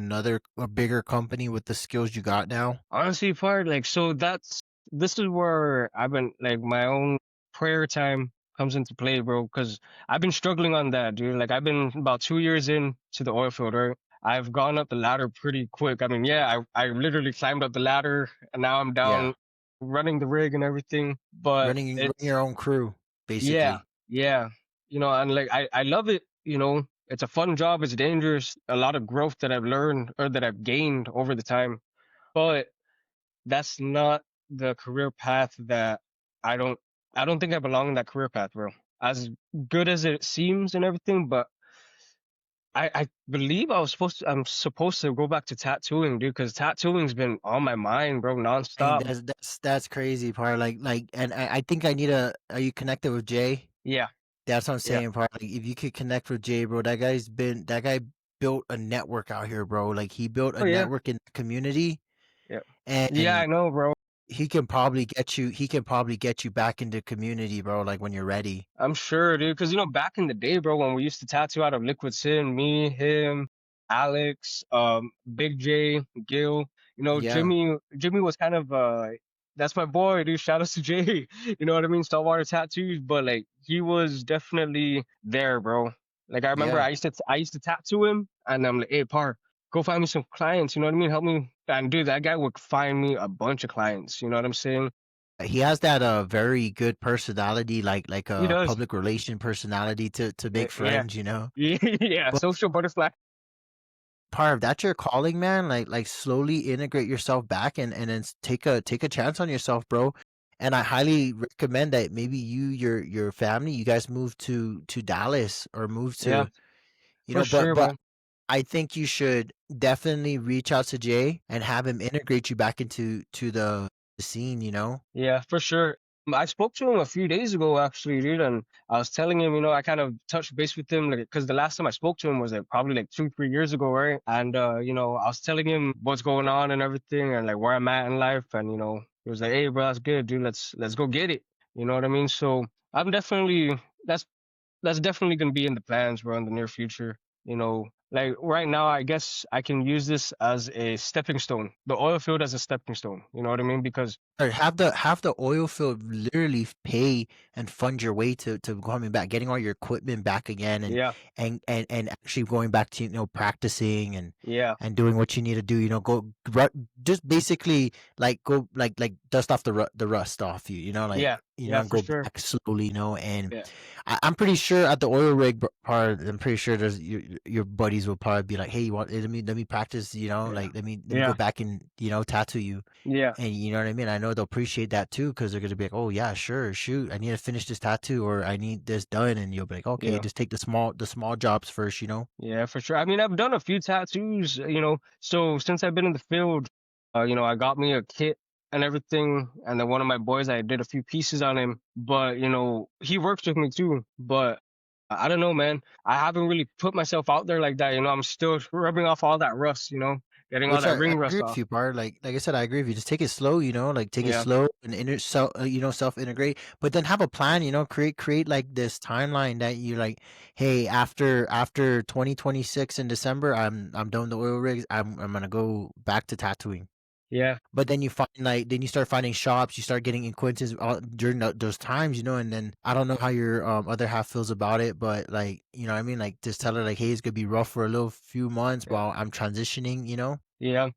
a bigger company with the skills you got now? honestly, part like so this is where I've been like my own prayer time comes into play, bro. Because I've been struggling on that, dude. Like I've been about 2 years in to the oil field, right? I've gone up the ladder pretty quick. I mean, yeah, I literally climbed up the ladder and now I'm Yeah. down running the rig and everything. But Running your own crew, yeah, basically. yeah, and like I love it. It's a fun job. It's dangerous. A lot of growth that I've learned or that I've gained over the time. But that's not the career path that I don't I don't think I belong in that career path, bro. As good as it seems and everything, but I believe I'm supposed to go back to tattooing, dude, because tattooing's been on my mind, bro, And nonstop. that's crazy, part. And I think I need a. Are you connected with Jay? Yeah, That's what I'm yeah. saying, part. Like, if you could connect with Jay, bro, that guy built a network out here, bro. Like, he built a Oh yeah, network in the community, yeah. Yeah, and I know, bro. he can probably get you back into community, bro. Like when you're ready. I'm sure, dude. Because back in the day, bro, when we used to tattoo out of Liquid Sin, me, him, Alex, Big J, Gil, Yeah. Jimmy was kind of that's my boy, dude. Shout out to Jay. You know what I mean? Saltwater tattoos, but like he was definitely there, bro. Like I remember Yeah. I used to tattoo him, and I'm like, hey, Par, go find me some clients. You know what I mean? Help me. And dude, that guy would find me a bunch of clients. You know what I'm saying? He has that very good personality, like He a does. public relation personality to make Yeah. friends, you know. Yeah, yeah, But social butterfly. Parv, that's your calling, man. Like slowly integrate yourself back and then take a chance on yourself, bro. And I highly recommend that maybe your family, you guys move to Dallas or move Yeah, to, for but sure, man. I think you should definitely reach out to Jay and have him integrate you back into the scene, you know? Yeah, for sure. I spoke to him a few days ago, actually, dude, and I was telling him, I kind of touched base with him, like, because the last time I spoke to him was like probably like 2, 3 years ago, right? And I was telling him what's going on and everything, and like where I'm at in life, and he was like, "Hey, bro, that's good, dude. Let's go get it." You know what I mean? So I'm definitely that's definitely gonna be in the plans, bro, in the near future. Like right now, I guess I can use this as a stepping stone, the oil field as a stepping stone. You know what I mean? Because Or have the oil field literally pay and fund your way to coming back, getting all your equipment back again, and yeah, and actually going back to practicing yeah, and doing what you need to do. Just basically like go like dust off the rust off you. yeah, yeah, And for go sure. back slowly. And Yeah, I'm pretty sure at the oil rig part, I'm pretty sure there's your buddies will probably be like, hey, you want let me practice. yeah, Like let me go yeah, back and tattoo you. yeah, And you know what I mean? I know they'll appreciate that too because they're gonna be like, "Oh yeah, sure, shoot, I need to finish this tattoo or I need this done," and you'll be like, "Okay, yeah. just take the small jobs first." Yeah, for sure. I mean, I've done a few tattoos, so since I've been in the field, I got me a kit and everything, and then one of my boys, I did a few pieces on him, but he works with me too, but I don't know, man. I haven't really put myself out there like that, I'm still rubbing off all that rust, getting all Which that I ring agree rust with off. you, Bart. Like I said, I agree with you. Just take it slow, like take it Yeah, slow and self integrate. But then have a plan, create like this timeline that you like. Hey, after 2026 in December, I'm done with the oil rigs. I'm gonna go back to tattooing. yeah, But then then you start finding shops, you start getting acquaintances during those times, and then I don't know how your other half feels about it, but like, what I mean, like just tell her like, hey, it's gonna be rough for a little few months yeah. while I'm transitioning. Yeah.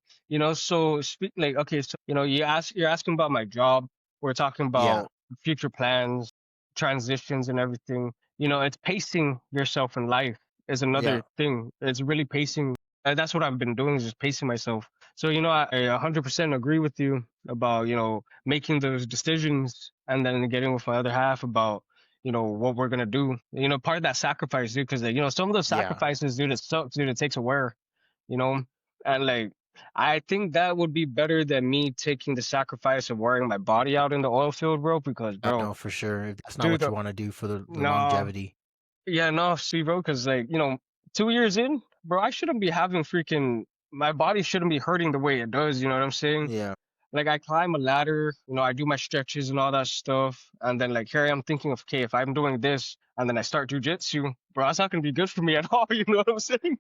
So speak like okay, so you're asking about my job. We're talking Yeah, about future plans, transitions and everything. It's pacing yourself in life is yeah, another thing. It's really pacing. And that's what I've been doing is just pacing myself. So, I 100% agree with you about, making those decisions and then getting with my other half about, what we're gonna do. Part of that sacrifice, dude, because some of those yeah. sacrifices, dude, it sucks, dude. It takes a wear, you know? And like I think that would be better than me taking the sacrifice of wearing my body out in the oil field, bro, because I bro, know for sure that's not dude, what you want to do for the no, longevity. yeah, no, see, bro, because like, 2 years in, bro, I shouldn't be having freaking my body shouldn't be hurting the way it does, you know what I'm saying? Yeah, Like I climb a ladder, I do my stretches and all that stuff, and then like here I am thinking of, okay, if I'm doing this and then I start jujitsu, bro, that's not gonna be good for me at all. You know what I'm saying?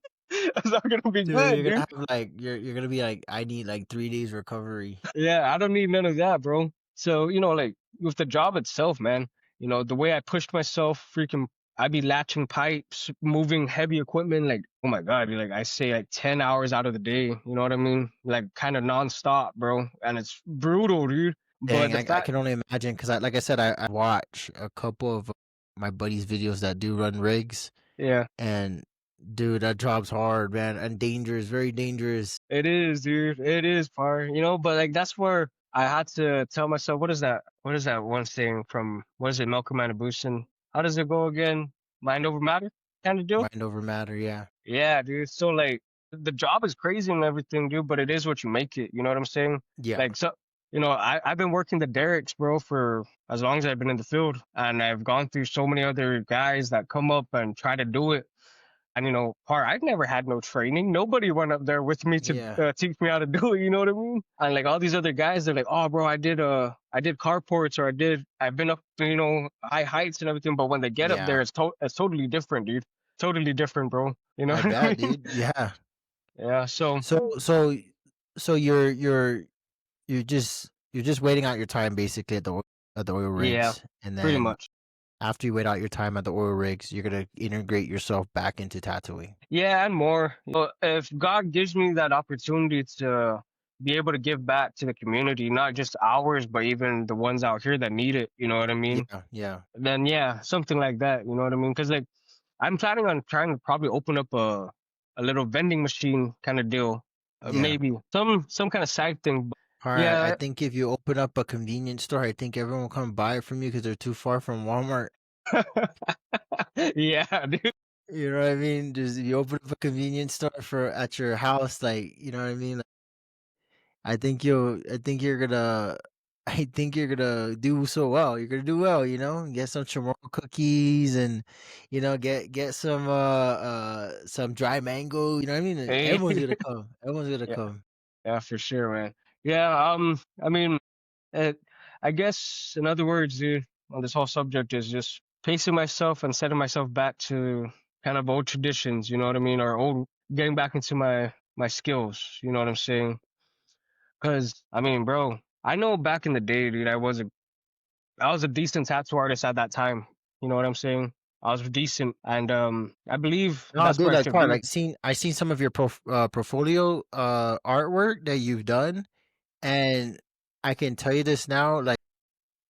That's not gonna be dude, good, you're dude. gonna have like you're gonna be like, I need like 3 days recovery. Yeah, I don't need none of that, bro. So, like with the job itself, man, the way I pushed myself, freaking, I be latching pipes, moving heavy equipment, like, oh my God, dude, like I say like 10 hours out of the day, you know what I mean? Like kind of nonstop, bro. And it's brutal, dude. But Dang, the I fact, can only imagine because like I said, I watch a couple of my buddies' videos that do run rigs. yeah. And dude, that job's hard, man, and dangerous, very dangerous. It is, dude. It is far, but like that's where I had to tell myself, what is that? What is that one saying from what is it, Malcolm Manabusen? How does it go again? Mind over matter kind of deal? Mind over matter, yeah. Yeah, dude. So like the job is crazy and everything, dude, but it is what you make it. You know what I'm saying? Yeah. Like so I've been working the derricks, bro, for as long as I've been in the field. And I've gone through so many other guys that come up and try to do it. And I've never had no training. Nobody went up there with me to Yeah. teach me how to do it. You know what I mean? And like all these other guys, they're like, "Oh, bro, I did carports, or I've been up, high heights and everything." But when they get up there, Yeah. it's totally different, dude. Totally different, bro. You know I what I bet, mean? dude. Yeah. Yeah. So So so so you're just waiting out your time basically at the oil yeah, rigs, and pretty then much. after you wait out your time at the oil rigs, you're gonna integrate yourself back into tattooing. Yeah, and more. If God gives me that opportunity to be able to give back to the community, not just ours, but even the ones out here that need it, you know what I mean? Yeah, yeah, Then yeah, something like that, you know what I mean? Because like I'm planning on trying to probably open up a little vending machine kind of deal, yeah. maybe some kind of side thing. But All right, I yeah, think if you open up a convenience store, I think everyone will come buy it from you because they're too far from Walmart. yeah, dude. You know what I mean? Just you open up a convenience store for at your house, like, you know what I mean? Like, I think you're gonna I think you're gonna do so well. You're gonna do well, get some chamorro cookies and get some dry mango, you know what I mean? Hey, Everyone's gonna come. Everyone's gonna yeah, come. yeah, for sure, man. Yeah, I mean, uh, I guess in other words, dude, on this whole subject is just pacing myself and setting myself back to kind of old traditions, you know what I mean, or old getting back into my skills, you know what I'm saying? Because I mean, bro, I know back in the day, dude, I was a decent tattoo artist at that time. You know what I'm saying? I was decent, and I believe No, that's dude, where I like should part be. like I seen some of your portfolio artwork that you've done, and I can tell you this now, like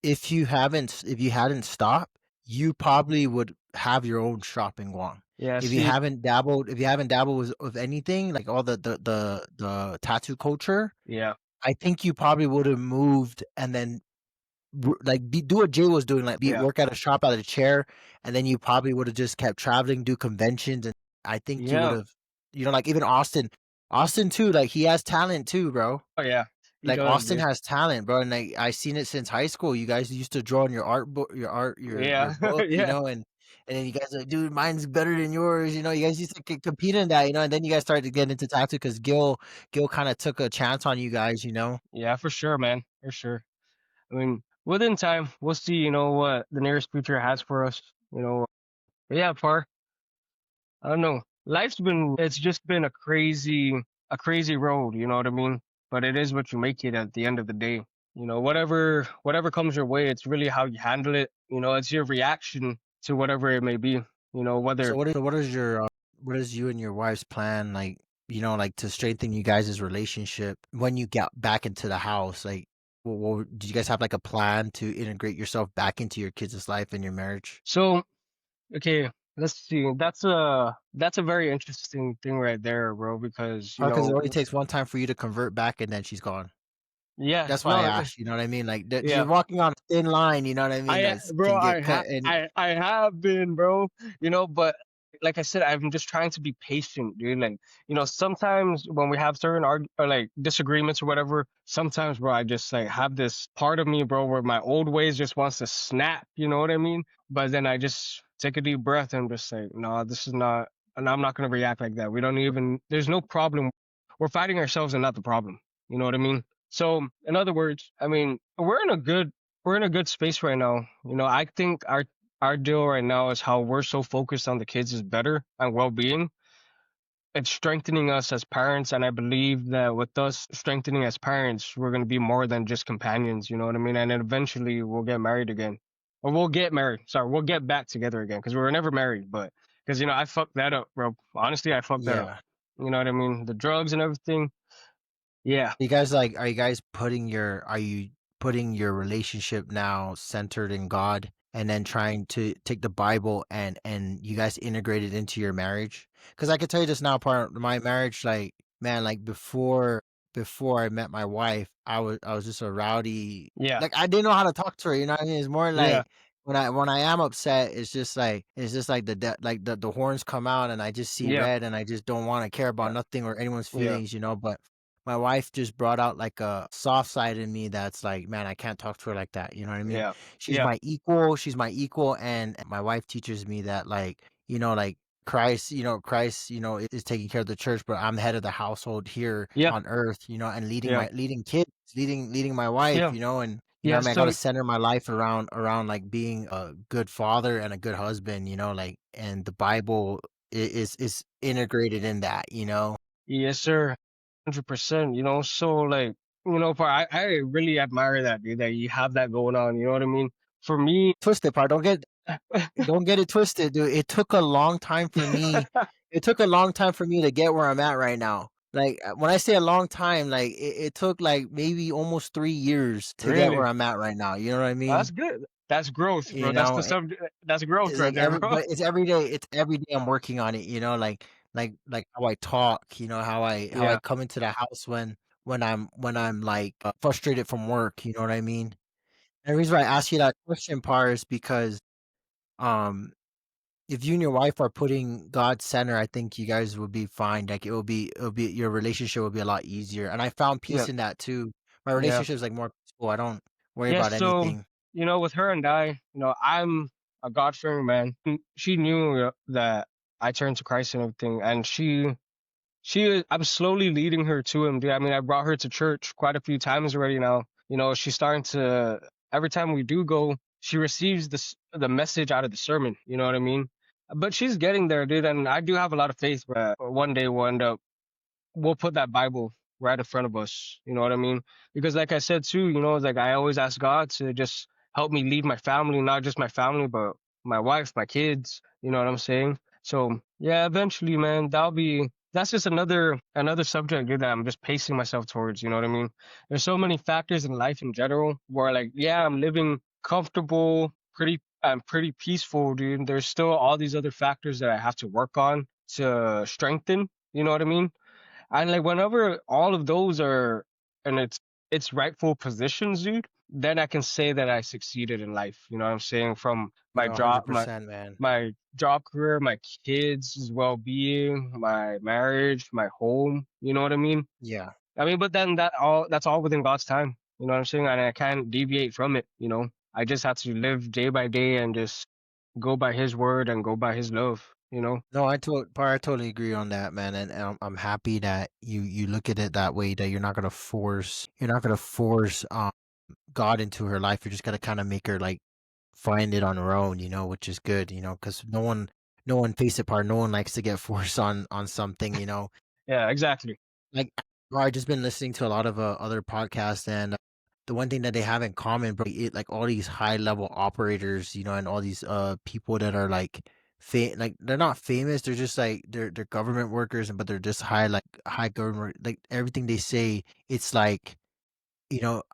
if you hadn't stopped, you probably would have your own shop in Guam. Yeah, see, If you haven't dabbled with anything, like all the tattoo culture, yeah, I think you probably would have moved and then do what Jay was doing, like be yeah, work at a shop out of a chair, and then you probably would have just kept traveling, do conventions, and I think you would yeah. have, like even Austin too, like he has talent too, bro. Oh yeah, he Like does, Austin dude. has talent, bro, and like I seen it since high school. You guys used to draw in your art book, your Yeah, book, yeah, and then you guys are like, dude, mine's better than yours. You guys used to compete in that, and then you guys started to get into tattoo because Gil kind of took a chance on you guys. yeah, for sure, man, for sure. I mean, within time, we'll see. You know what the nearest future has for us. You know, but yeah, far. I don't know. It's just been a crazy road. You know what I mean? But it is what you make it at the end of the day. You know, whatever comes your way, it's really how you handle it. You know, it's your reaction to whatever it may be. You know, So whether what is your what is you and your wife's plan, like, like to strengthen you guys' relationship when you get back into the house? Like, do you guys have like a plan to integrate yourself back into your kids' life and your marriage? so. Okay, let's see. That's a very interesting thing right there, bro. Because Because it only takes one time for you to convert back and then she's gone. yeah, That's why I no, asked, you know what I mean? Like that yeah. you're walking on a thin line, you know what I mean? That Bro, can get cut and I have been, bro. But like I said, I'm just trying to be patient, dude. Like, sometimes when we have certain or like disagreements or whatever, sometimes, bro, I just like have this part of me, bro, where my old ways just wants to snap. You know what I mean? But then I just take a deep breath and just say, no, this is not, and I'm not gonna react like that. We don't even. There's no problem. We're fighting ourselves and not the problem. You know what I mean? So, in other words, I mean, we're in a good space right now. I think our deal right now is how we're so focused on the kids is better and well-being. It's strengthening us as parents, and I believe that with us strengthening as parents, we're going to be more than just companions. You know what I mean? And then eventually we'll get married again, or we'll get married. Sorry, we'll get back together again because we were never married. But because I fucked that up, bro. Honestly, I fucked that up. yeah. You know what I mean? The drugs and everything. Yeah, You guys like are you guys are you putting your relationship now centered in God and then trying to take the Bible and you guys integrate it into your marriage? Because I can tell you this now, part of my marriage, like man, like before I met my wife, I was just a rowdy, yeah, like I didn't know how to talk to her, you know what I mean? It's more yeah, like when I am upset, it's just like the horns come out and I just see yeah, red and I just don't want to care about yeah, nothing or anyone's yeah, feelings. But my wife just brought out like a soft side in me that's like, man, I can't talk to her like that. You know what I mean? yeah, She's yeah, my equal. She's my equal. And my wife teaches me that, like Christ, is taking care of the church, but I'm the head of the household here yeah, on earth, and yeah, leading kids, leading my wife, yeah, and yeah. I mean, I got to So center my life around like being a good father and a good husband, like, and the Bible is integrated in that. yes, sir, 100%. So like, I really admire that, dude, that you have that going on. You know what I mean? For me, Twisted part. Don't get it twisted, dude. It took a long time for me. It took a long time for me to get where I'm at right now. Like when I say a long time, like it took like maybe almost 3 years to get where really, I'm at right now. You know what I that's mean? good. That's growth, bro. You know, it- That's growth it's right like there, bro. but it's every day. It's every day I'm working on it. Like how I talk. How I Yeah, come into the house when I'm like frustrated from work. You know what I mean? And the reason why I ask you that question, Par, is because um if you and your wife are putting God center, I think you guys would be fine. Like it'll be your relationship will be a lot easier. And I found yeah, peace in that too. My yeah, relationship is like more peaceful. I don't worry yeah. about So, anything. with her and I'm a God-fearing man. She knew that I turned to Christ and everything, and I'm slowly leading her to him, dude. I mean, I brought her to church quite a few times already now. She's starting to, every time we do go, she receives the message out of the sermon. You know what I mean? But she's getting there, dude. And I do have a lot of faith that one day we'll put that Bible right in front of us. You know what I mean? Because like I said too, it's like I always ask God to just help me lead my family, not just my family, but my wife, my kids. You know what I'm saying? So yeah, eventually, man, that's just another subject, dude, that I'm just pacing myself towards. You know what I mean? There's so many factors in life in general where like, yeah, I'm living comfortable, I'm pretty peaceful, dude. There's still all these other factors that I have to work on to strengthen. You know what I mean? And like whenever all of those are in its rightful positions, dude, then I can say that I succeeded in life. You know what I'm saying? From my No, job, 100%, man. my job career, my kids' well being, my marriage, my home. You know what I mean? Yeah. I mean, but then that's all within God's time. You know what I'm saying? And I can't deviate from it, you know. I just have to live day by day and just go by his word and go by his love, you know? No, I totally agree on that, man, and I'm happy that you look at it that way. That you're not gonna force God into her life. You're just gonna kind of make her like find it on her own, which is good, because no one face it part, no one likes to get forced on something, Yeah, exactly. Like, I just been listening to a lot of other podcasts, and the one thing that they have in common, bro, like all these high level operators, and all these people that are like like they're not famous, they're just like they're government workers, but they're just high government, like everything they say, it's like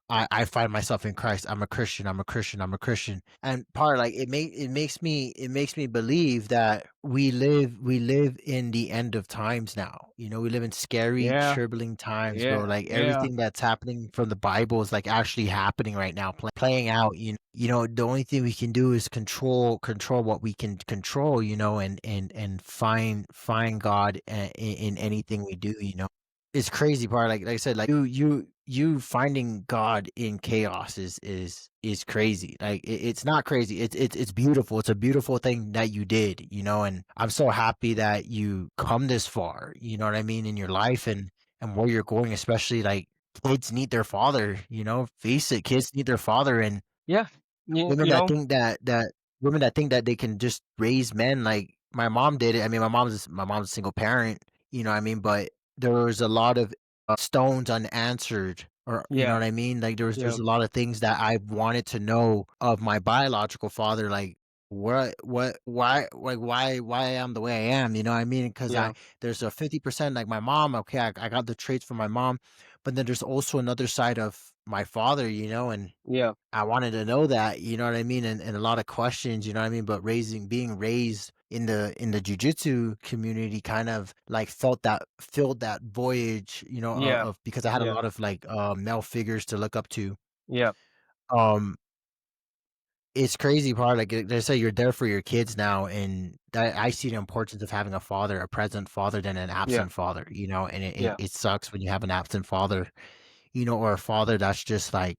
I find myself in Christ. I'm a Christian. I'm a Christian. I'm a Christian. And part like it makes me believe that we live in the end of times now. We live in scary, Yeah, troubling times, bro. yeah, Like yeah, everything that's happening from the Bible is like actually happening right now, playing out. The only thing we can do is control what we can control. And find God in anything we do. It's crazy part, like I said, like you finding God in chaos is crazy. Like it's not crazy. It's beautiful. It's a beautiful thing that you did, and I'm so happy that you come this far, you know what I mean, in your life and where you're going, especially like kids need their father, face it, kids need their father, and yeah. You, women you that know, think that women that think that they can just raise men like my mom did it. I mean, my mom's a single parent, what I mean, but there was a lot of stones unanswered, or you know yeah, what I mean? Like yeah, there's a lot of things that I wanted to know of my biological father, like why I am the way I am, you know what I mean? Because yeah, there's a 50% like my mom, okay, I got the traits from my mom, but then there's also another side of my father, and yeah, I wanted to know that, you know what I mean? And a lot of questions, you know what I mean? But being raised in the jujitsu community kind of like filled that voyage, yeah, because I had a yeah, lot of like male figures to look up to. yeah, Um it's crazy part, like they say you're there for your kids now, and that I see the importance of having a father, a present father than an yeah, absent father, and yeah, it sucks when you have an absent father, or a father that's just like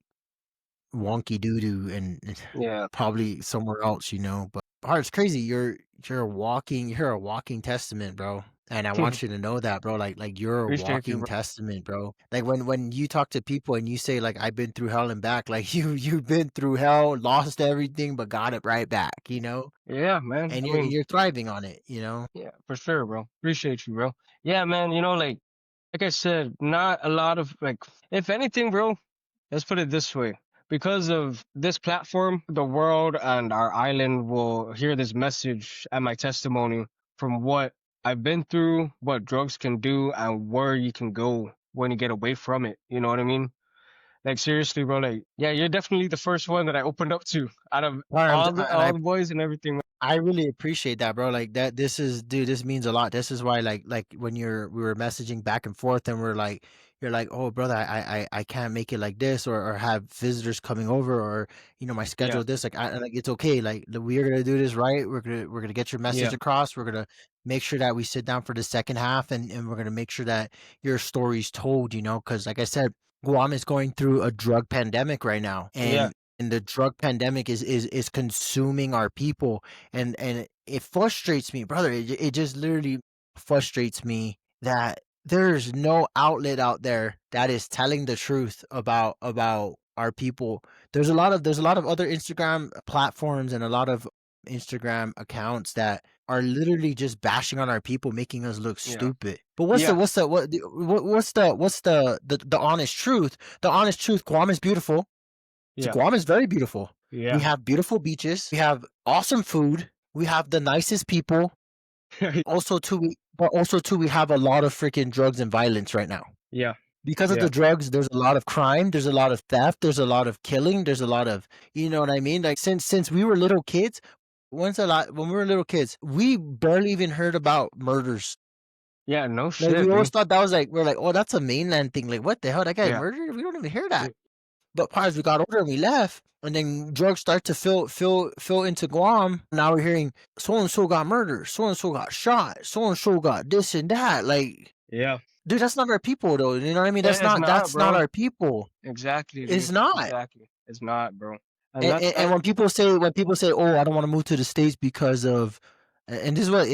wonky doo doo and yeah. probably somewhere else, but it's crazy. You're a walking testament, bro. And I want you to know that, bro. Like you're a Appreciate you, walking bro. testament, bro. Like when you talk to people and you say like I've been through hell and back, like you've been through hell, lost everything, but got it right back. Yeah, man. And I you're mean, you're thriving on it. yeah, for sure, bro. Appreciate you, bro. Yeah, man. Like I said, not a lot of like, if anything, bro, let's put it this way. Because of this platform, the world and our island will hear this message and my testimony from what I've been through, what drugs can do, and where you can go when you get away from it. You know what I mean? Like seriously, bro. Like, yeah, you're definitely the first one that I opened up to out of And all the boys and everything. I really appreciate that, bro. Like that, dude, this means a lot. This is why, like when we were messaging back and forth, and you're like, oh, brother, I can't make it like this, or have visitors coming over, or my Yeah, schedule this, like it's okay. Like we're gonna do this right. We're gonna get your message yeah, across. We're gonna make sure that we sit down for the second half, and we're gonna make sure that your story's told. Because like I said, Guam is going through a drug pandemic right now, yeah, and the drug pandemic is consuming our people, and it frustrates me, brother. It just literally frustrates me that there's no outlet out there that is telling the truth about our people. There's a lot of other Instagram platforms and a lot of Instagram accounts that are literally just bashing on our people, making us look Yeah. stupid. But what's Yeah. the honest truth? The honest truth, Guam is beautiful. Yeah. Guam is very beautiful. Yeah. We have beautiful beaches. We have awesome food. We have the nicest people. Also too, we have a lot of freaking drugs and violence right now. Yeah. Because of Yeah. the drugs, there's a lot of crime, there's a lot of theft, there's a lot of killing, there's a lot of, you know what I mean? Like since we were little kids, when we were little kids, we barely even heard about murders. Yeah. No Like shit, we always dude. thought that was like, we're like, oh, that's a mainland thing. Like what the hell? That guy Yeah. murdered? We don't even hear Yeah. that. But as we got older and we left, and then drugs start to fill into Guam. Now we're hearing so and so got murdered, so and so got shot, so and so got this and that. Like, Yeah. dude, that's not our people, though. You know what I mean? It's not, That's not bro. our people. Exactly, dude. It's not. Exactly. It's not, bro. And And, that's and when people say, oh, I don't want to move to the States because of, and this is what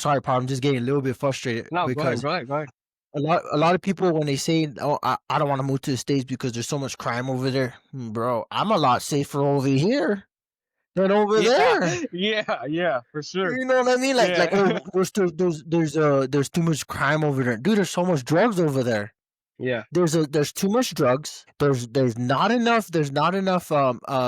sorry, Paul, I'm just getting a little bit frustrated no. Go ahead. because Go ahead. Go ahead. a lot of people when they say, oh, I don't want to move to the States because there's so much crime over there, bro. I'm a lot safer over here than over there. Yeah. Yeah. For sure. You know what I mean? Like Yeah. oh, there's too much crime over there, dude. There's so much drugs over there. Yeah. There's too much drugs. There's not enough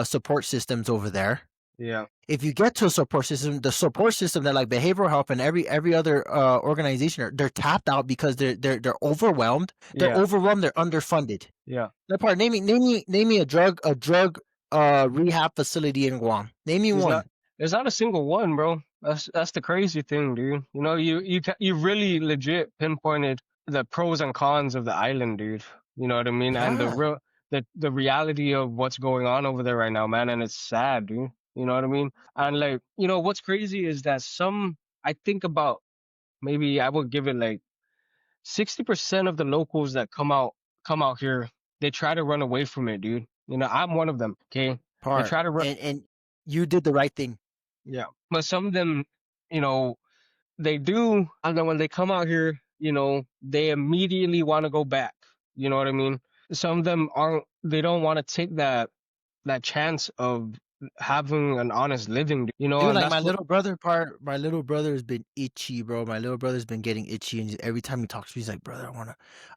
support systems over there. Yeah. If you get to a support system, the support system that like behavioral health and every other organization they're tapped out because they're overwhelmed. They're Yeah. overwhelmed. They're underfunded. Yeah. That part. Name me a drug rehab facility in Guam. Name me one. There's not a single one, bro. That's the crazy thing, dude. You know, you really legit pinpointed the pros and cons of the island, dude. You know what I mean? And Yeah. the reality of what's going on over there right now, man. And it's sad, dude. You know what I mean? And like, you know, what's crazy is that I think about maybe I would give it like 60% of the locals that come out here, they try to run away from it, dude. You know, I'm one of them. Okay, they try to run. And you did the right thing. Yeah, but some of them, you know, they do, and then when they come out here, you know, they immediately want to go back. You know what I mean? Some of them aren't. They don't want to take that chance of having an honest living. You know, Dude, and like that's my little brother has been itchy, bro. My little brother's been getting itchy, and every time he talks to me, he's like, "Brother,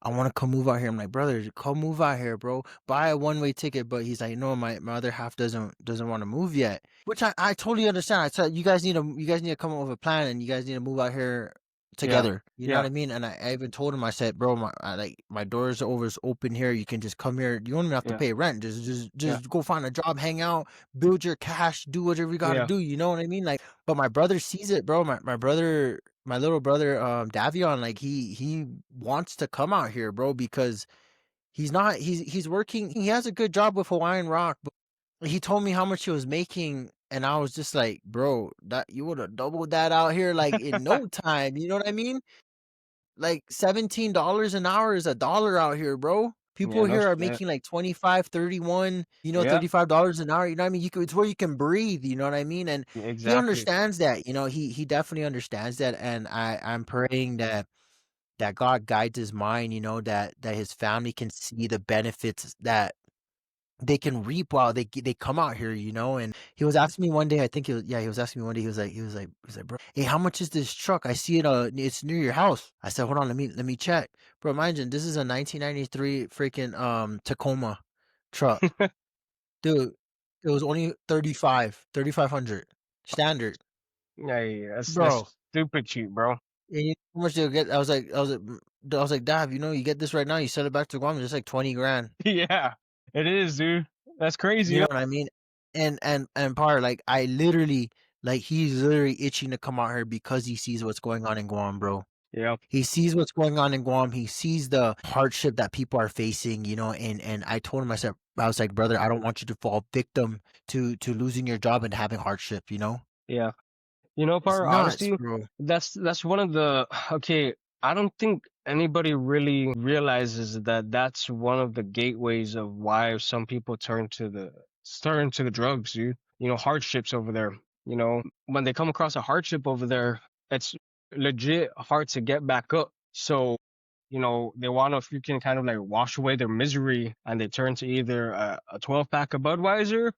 I wanna come move out here." I'm like, "Brother, come move out here, bro. Buy a one-way ticket." But he's like, "No, my other half doesn't want to move yet," which I totally understand. I said, you guys need to come up with a plan, and you guys need to move out here together. You know what I mean? And I even told him, I said, "Bro, my doors are open here. You can just come here. You don't even have to pay rent. Just go find a job, hang out, build your cash, do whatever you gotta do." You know what I mean? Like, but my brother sees it, bro. My brother, my little brother, Davion, like he wants to come out here, bro, because he's working. He has a good job with Hawaiian Rock, but he told me how much he was making, and I was just like, bro, that you would have doubled that out here like in no time. You know what I mean? Like $17 an hour is $1 out here, bro. People no here are shit. making like 25, 31, Yeah. $35 an hour. You know what I mean? It's where you can breathe, you know what I mean? And Exactly. he understands that, you know, he definitely understands that. And I'm praying that God guides his mind, you know, that his family can see the benefits that they can reap while they come out here, you know. And he was asking me one day, I think he was asking me one day, he was like, "Bro, hey, how much is this truck? I see it, it's near your house." I said, "Hold on, let me check." Bro, imagine this is a 1993 freaking Tacoma truck. Dude, it was only 3,500 standard. Yeah, that's Bro. stupid cheap, bro. And you know how much they'll get? I was like, "Dad, you know, you get this right now, you sell it back to Guam, it's like 20 grand." Yeah, it is, dude. That's crazy. You know what I mean? And part like I literally like he's literally itching to come out here because he sees what's going on in Guam, bro. Yeah. He sees what's going on in Guam. He sees the hardship that people are facing, you know, and I told him, I was like, "Brother, I don't want you to fall victim to losing your job and having hardship, you know?" Yeah. You know, It's Par, nuts, honestly, bro. that's one of the okay. I don't think anybody really realizes that that's one of the gateways of why some people turn to the drugs, dude. You know, hardships over there. You know, when they come across a hardship over there, it's legit hard to get back up. So, you know, they want to if you can kind of like wash away their misery, and they turn to either a 12 pack of Budweiser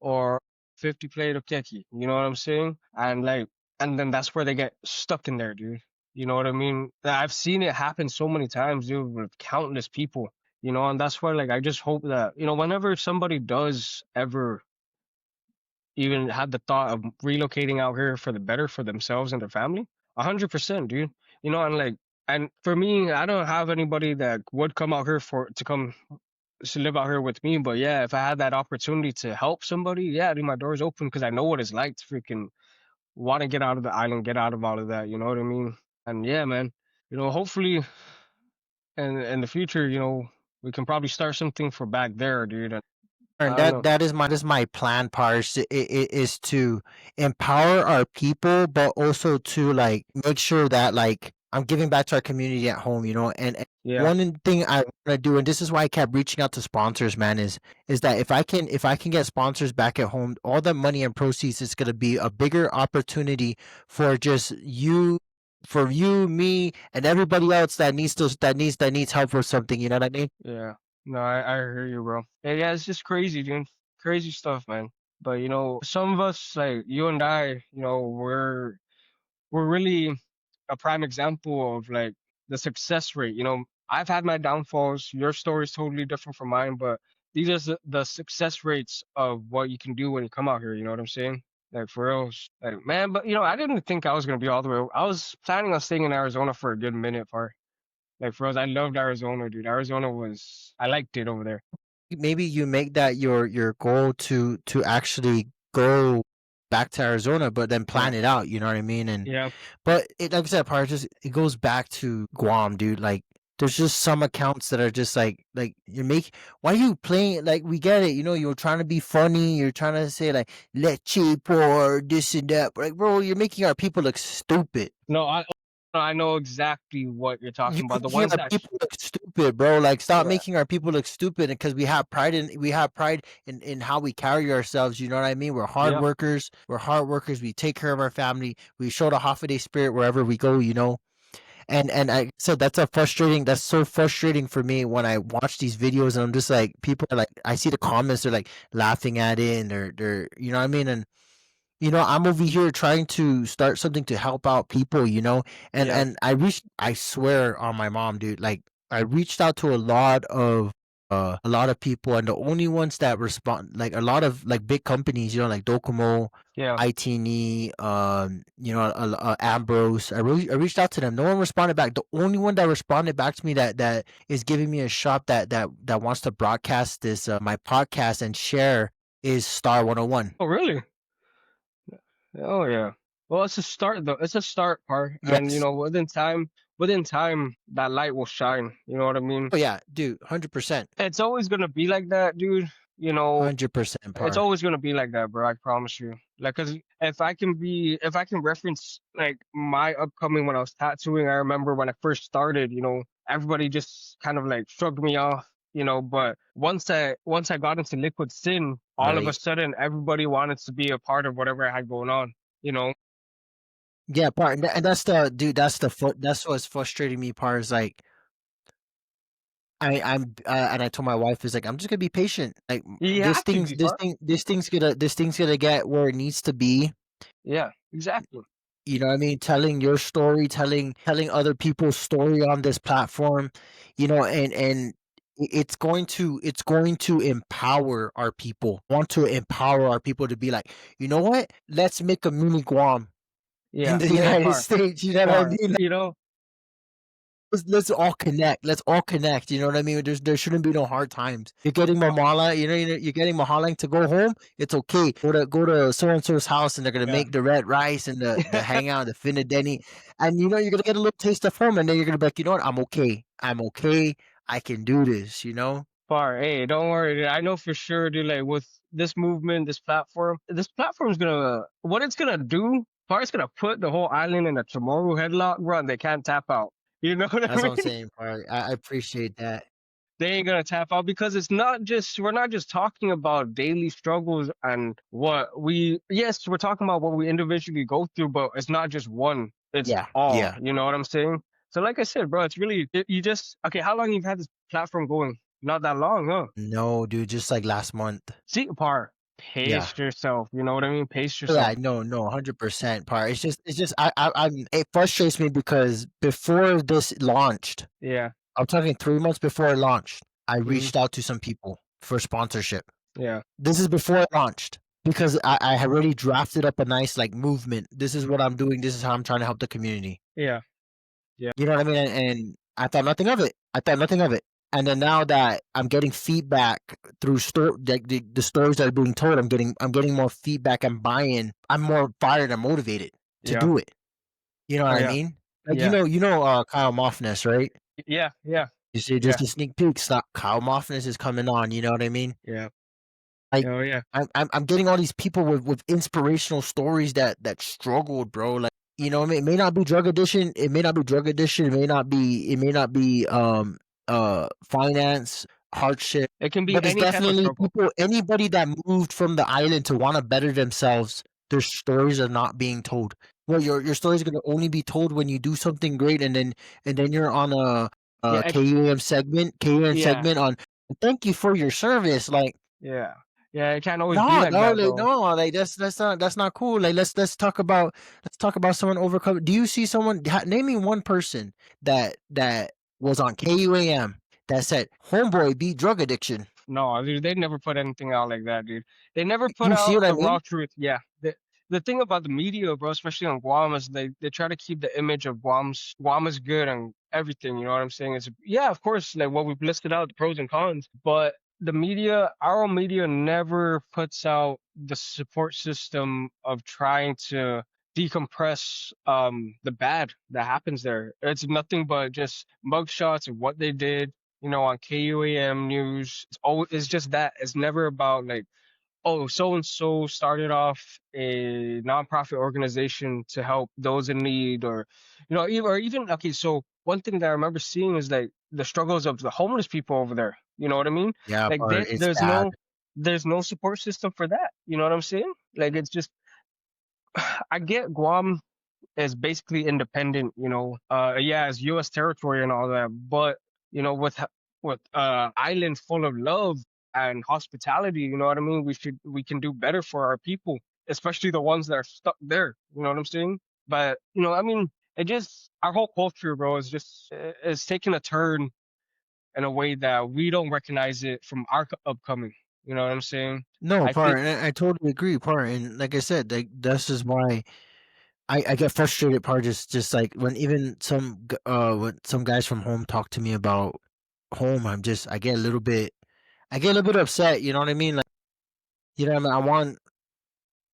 or 50 plate of keki. You know what I'm saying? And like and then that's where they get stuck in there, dude. You know what I mean? I've seen it happen so many times, dude, with countless people. And that's why, like, I just hope that whenever somebody does ever even have the thought of relocating out here for the better for themselves and their family, 100%, dude. And like, and for me, I don't have anybody that would come out here to come to live out here with me. But yeah, if I had that opportunity to help somebody, yeah, dude, my door's open because I know what it's like to freaking want to get out of the island, get out of all of that. You know what I mean? And yeah, man, hopefully in the future, we can probably start something for back there, dude. And And I don't know. that is my plan, Pars, is to empower our people, but also to like make sure that like I'm giving back to our community at home, and Yeah, one thing I want to do, and this is why I kept reaching out to sponsors, man, is that if I can get sponsors back at home, all the money and proceeds is gonna be a bigger opportunity for just you, me, and everybody else that needs help for something. You know what I mean? yeah. No, I hear you, bro. Yeah, it's just crazy, dude. Crazy stuff, man. But some of us, like you and I, we're really a prime example of like the success rate. I've had my downfalls. Your story is totally different from mine, but these are the success rates of what you can do when you come out here. You know what I'm saying? Like for real, like man. But I didn't think I was gonna be all the way. I was planning on staying in Arizona for a good minute, part. Like for us, I loved Arizona, dude. I liked it over there. Maybe you make that your goal to actually go back to Arizona, but then Yeah, plan it out. You know what I mean? And yeah, but like I said, part just it goes back to Guam, dude. Like there's just some accounts that are just like you make. Why are you playing? Like we get it. You're trying to be funny. You're trying to say like leche pour this and that. But like, bro, you're making our people look stupid. no, I know exactly what you're You're talking about. The making ones our that, people look stupid, bro. Like, stop yeah, making our people look stupid because we have pride in how we carry ourselves. You know what I mean? We're hard yeah, workers. We're hard workers. We take care of our family. We show the holiday spirit wherever we go. And I said that's so frustrating for me when I watch these videos and I'm just like people are like I see the comments, they're like laughing at it, and they're you know what I mean. And I'm over here trying to start something to help out people, and yeah. I swear on my mom, dude, like I reached out to a lot of people, and the only ones that respond, like a lot of like big companies, like Docomo, Yeah. ITNE, Ambrose. I reached out to them. No one responded back. The only one that responded back to me that is giving me a shot that wants to broadcast this my podcast and share is Star 101. Oh, really? Oh, yeah. Well, it's a start though. It's a start part, and Yes. within time, that light will shine. You know what I mean? Oh yeah, dude, 100%, It's always gonna be like that, dude. 100% It's par. always gonna be like that, bro. I promise you. Like, cause if I can reference like my upcoming when I was tattooing, I remember when I first started, everybody just kind of like shrugged me off, But once I got into Liquid Sin, all of a Right. sudden everybody wanted to be a part of whatever I had going on, you know. Yeah, part, and that's the dude. That's what's frustrating me. Part is like and I told my wife is like I'm just gonna be patient. Like You this have to thing's be this part. thing this thing's gonna get where it needs to be. Yeah, exactly. You know what I mean? Telling your story, telling other people's story on this platform, and it's going to empower our people. Want to empower our people to be like, you know what? Let's make a mini Guam in Yeah, the hey, United States. You know what I par. mean? Let's all connect. Let's all connect. You know what I mean? There shouldn't be no hard times. You're getting Mamala. You're getting Mahalang to go home. It's okay. Go to so and so's house, and they're gonna Yeah. make the red rice and the hangout, the finadeni, and you're gonna get a little taste of home, and then you're gonna be like, you know what? I'm okay. I'm okay. I can do this. Far. Hey, don't worry, dude. I know for sure, dude. Like with this movement, this platform is gonna, what it's gonna do. Far, it's gonna put the whole island in a tomorrow headlock, bro. And they can't tap out. You know what I That's what I'm mean? saying. I appreciate that. They ain't gonna tap out because we're not just talking about daily struggles and yes, we're talking about what we individually go through, but it's not just one. It's Yeah. all. Yeah. You know what I'm saying? So, like I said, bro, it's really you just okay. How long you've had this platform going? Not that long, huh? No, dude. Just like last month. See, par. Yeah. pace yourself. You know what I mean? Pace Yeah, yourself. no, no, 100% part. It's just it frustrates me because before this launched, Yeah. I'm talking 3 months before it launched, I Hmm. reached out to some people for sponsorship. Yeah. This is before it launched because I had already drafted up a nice like movement. This is what I'm doing. This is how I'm trying to help the community. Yeah. Yeah. You know what I mean? And I thought nothing of it. I thought nothing of it. And then now that I'm getting feedback through like the stories that are being told, I'm getting more feedback and buy-in. I'm more fired and motivated to Yeah. do it. You know Oh what I yeah. mean? Like Yeah. Kyle Moffness, right? Yeah. Yeah. You see, Yeah. just a sneak peek. Stop. Kyle Moffness is coming on. You know what I mean? Yeah. Like Oh yeah. I'm getting all these people with inspirational stories that struggled, bro. Like I mean, it may not be drug addiction. It may not be drug addiction. It may not be finance hardship. It can be But it's any type of definitely struggle. people. Anybody that moved from the island to want to better themselves, their stories are not being told. Well, your story is gonna only be told when you do something great, and then you're on Yeah. a KUM Yeah. segment on. Thank you for your service. Like Yeah. Yeah. It can't always be no, like no, that, like bro. no, like that's not cool. Like let's talk about someone overcome. Do you see someone? Name me one person that was on KUAM that said, "Homeboy beat drug addiction." No, dude, they never put anything out like that, dude. They never put You see out what I the raw mean? truth. Yeah. The thing about the media, bro, especially on Guam, is they try to keep the image of Guam is good and everything. You know what I'm saying? It's yeah, of course, like what we've listed out, the pros and cons. But the media, our media, never puts out the support system of trying to decompress the bad that happens there. It's nothing but just mugshots of what they did, on KUAM news. It's just that. It's never about like, oh, so and so started off a nonprofit organization to help those in need, or even okay. So one thing that I remember seeing is like the struggles of the homeless people over there. You know what I mean? Yeah, Like but it's bad. there's no support system for that. You know what I'm saying? Like it's just I get Guam is basically independent, yeah, it's U.S. territory and all that, but with island full of love and hospitality, you know what I mean? We can do better for our people, especially the ones that are stuck there. You know what I'm saying? But I mean, it just our whole culture, bro, is taking a turn in a way that we don't recognize it from our upcoming. You know what I'm saying? No, I think, part, and I totally agree, part, and like I said, like this is why I get frustrated. Part just like when some guys from home talk to me about home, I get a little bit upset. You know what I mean? Like I mean,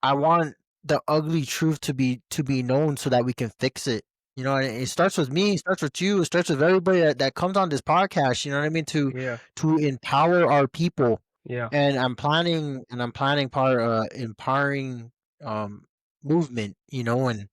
I want the ugly truth to be known so that we can fix it. And it starts with me, it starts with you, it starts with everybody that comes on this podcast. You know what I mean? To yeah, to empower our people. yeah. And I'm planning part empowering um movement. And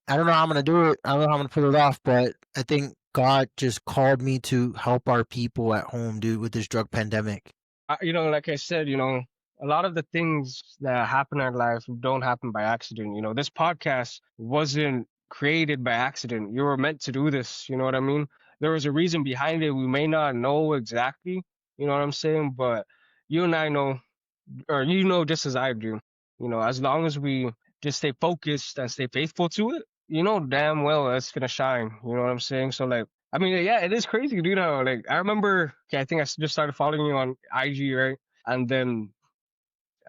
I don't know how I'm gonna do it. I don't know how I'm gonna pull it off, but I think God just called me to help our people at home, dude, with this drug pandemic. Like I said, a lot of the things that happen in our life don't happen by accident. This podcast wasn't created by accident. You were meant to do this. You know what I mean? There was a reason behind it. We may not know exactly, you know what I'm saying? But you and I know, or just as I do, as long as we just stay focused and stay faithful to it, damn well it's gonna shine. You know what I'm saying? So like, I mean, yeah, it is crazy, dude. How like I remember, okay, I think just started following you on IG, right? And then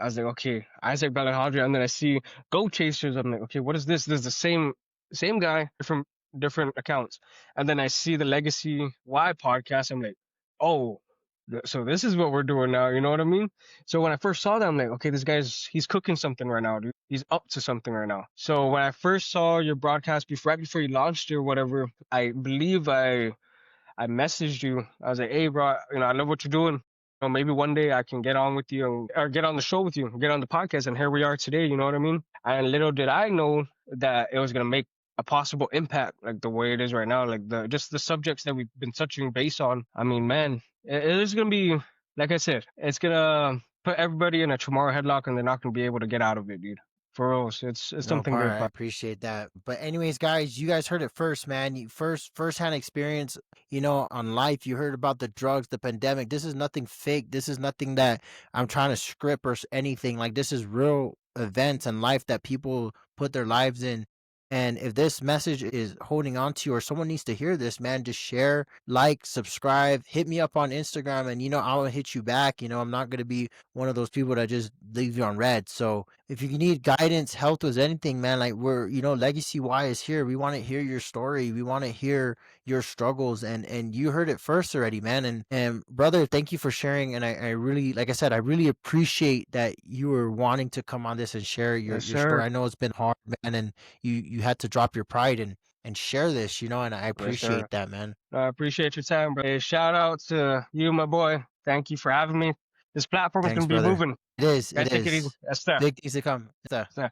I was like, okay, Isaac Balahadra, and then I see Go Chasers. I'm like, okay, what is this? This is the same guy, different accounts. And then I see the Legacy Y podcast. I'm like, oh, so this is what we're doing now. You know what I mean? So when I first saw that, I'm like, okay, this he's cooking something right now, dude. He's up to something right now. So when I first saw your broadcast right before you launched it or whatever, I believe I messaged you. I was like, hey, bro, I love what you're doing. Maybe one day I can get on with you or get on the show with you, get on the podcast. And here we are today. You know what I mean? And little did I know that it was going to make a possible impact like the way it is right now. Like just the subjects that we've been touching base on. I mean, man, it is going to be, like I said, it's going to put everybody in a tomorrow headlock and they're not going to be able to get out of it, dude. For real. It's No, something part. great, I bro. appreciate that. But anyways, guys, you guys heard it first, man. You first-hand experience, on life. You heard about the drugs, the pandemic. This is nothing fake. This is nothing that I'm trying to script or anything. Like, this is real events and life that people put their lives in. And if this message is holding on to you, or someone needs to hear this, man, just share, like, subscribe, hit me up on Instagram, and I'll hit you back. I'm not gonna be one of those people that just leave you on red. So if you need guidance, help with anything, man, like, we're, Legacy Y is here. We want to hear your story. We want to hear your struggles, and you heard it first already, man. And brother, thank you for sharing. And I really, like I said, I really appreciate that you were wanting to come on this and share your, Yes, your story. sir. I know it's been hard, man, and you had to drop your pride and share this, and I Yes, sir. appreciate that, man. I appreciate your time, bro. Hey, shout out to you, my boy. Thank you for having me. This platform is Thanks, gonna be brother. moving. It is. Guys, It take it easy. is. Yes, sir. Big things to come. Yes, sir.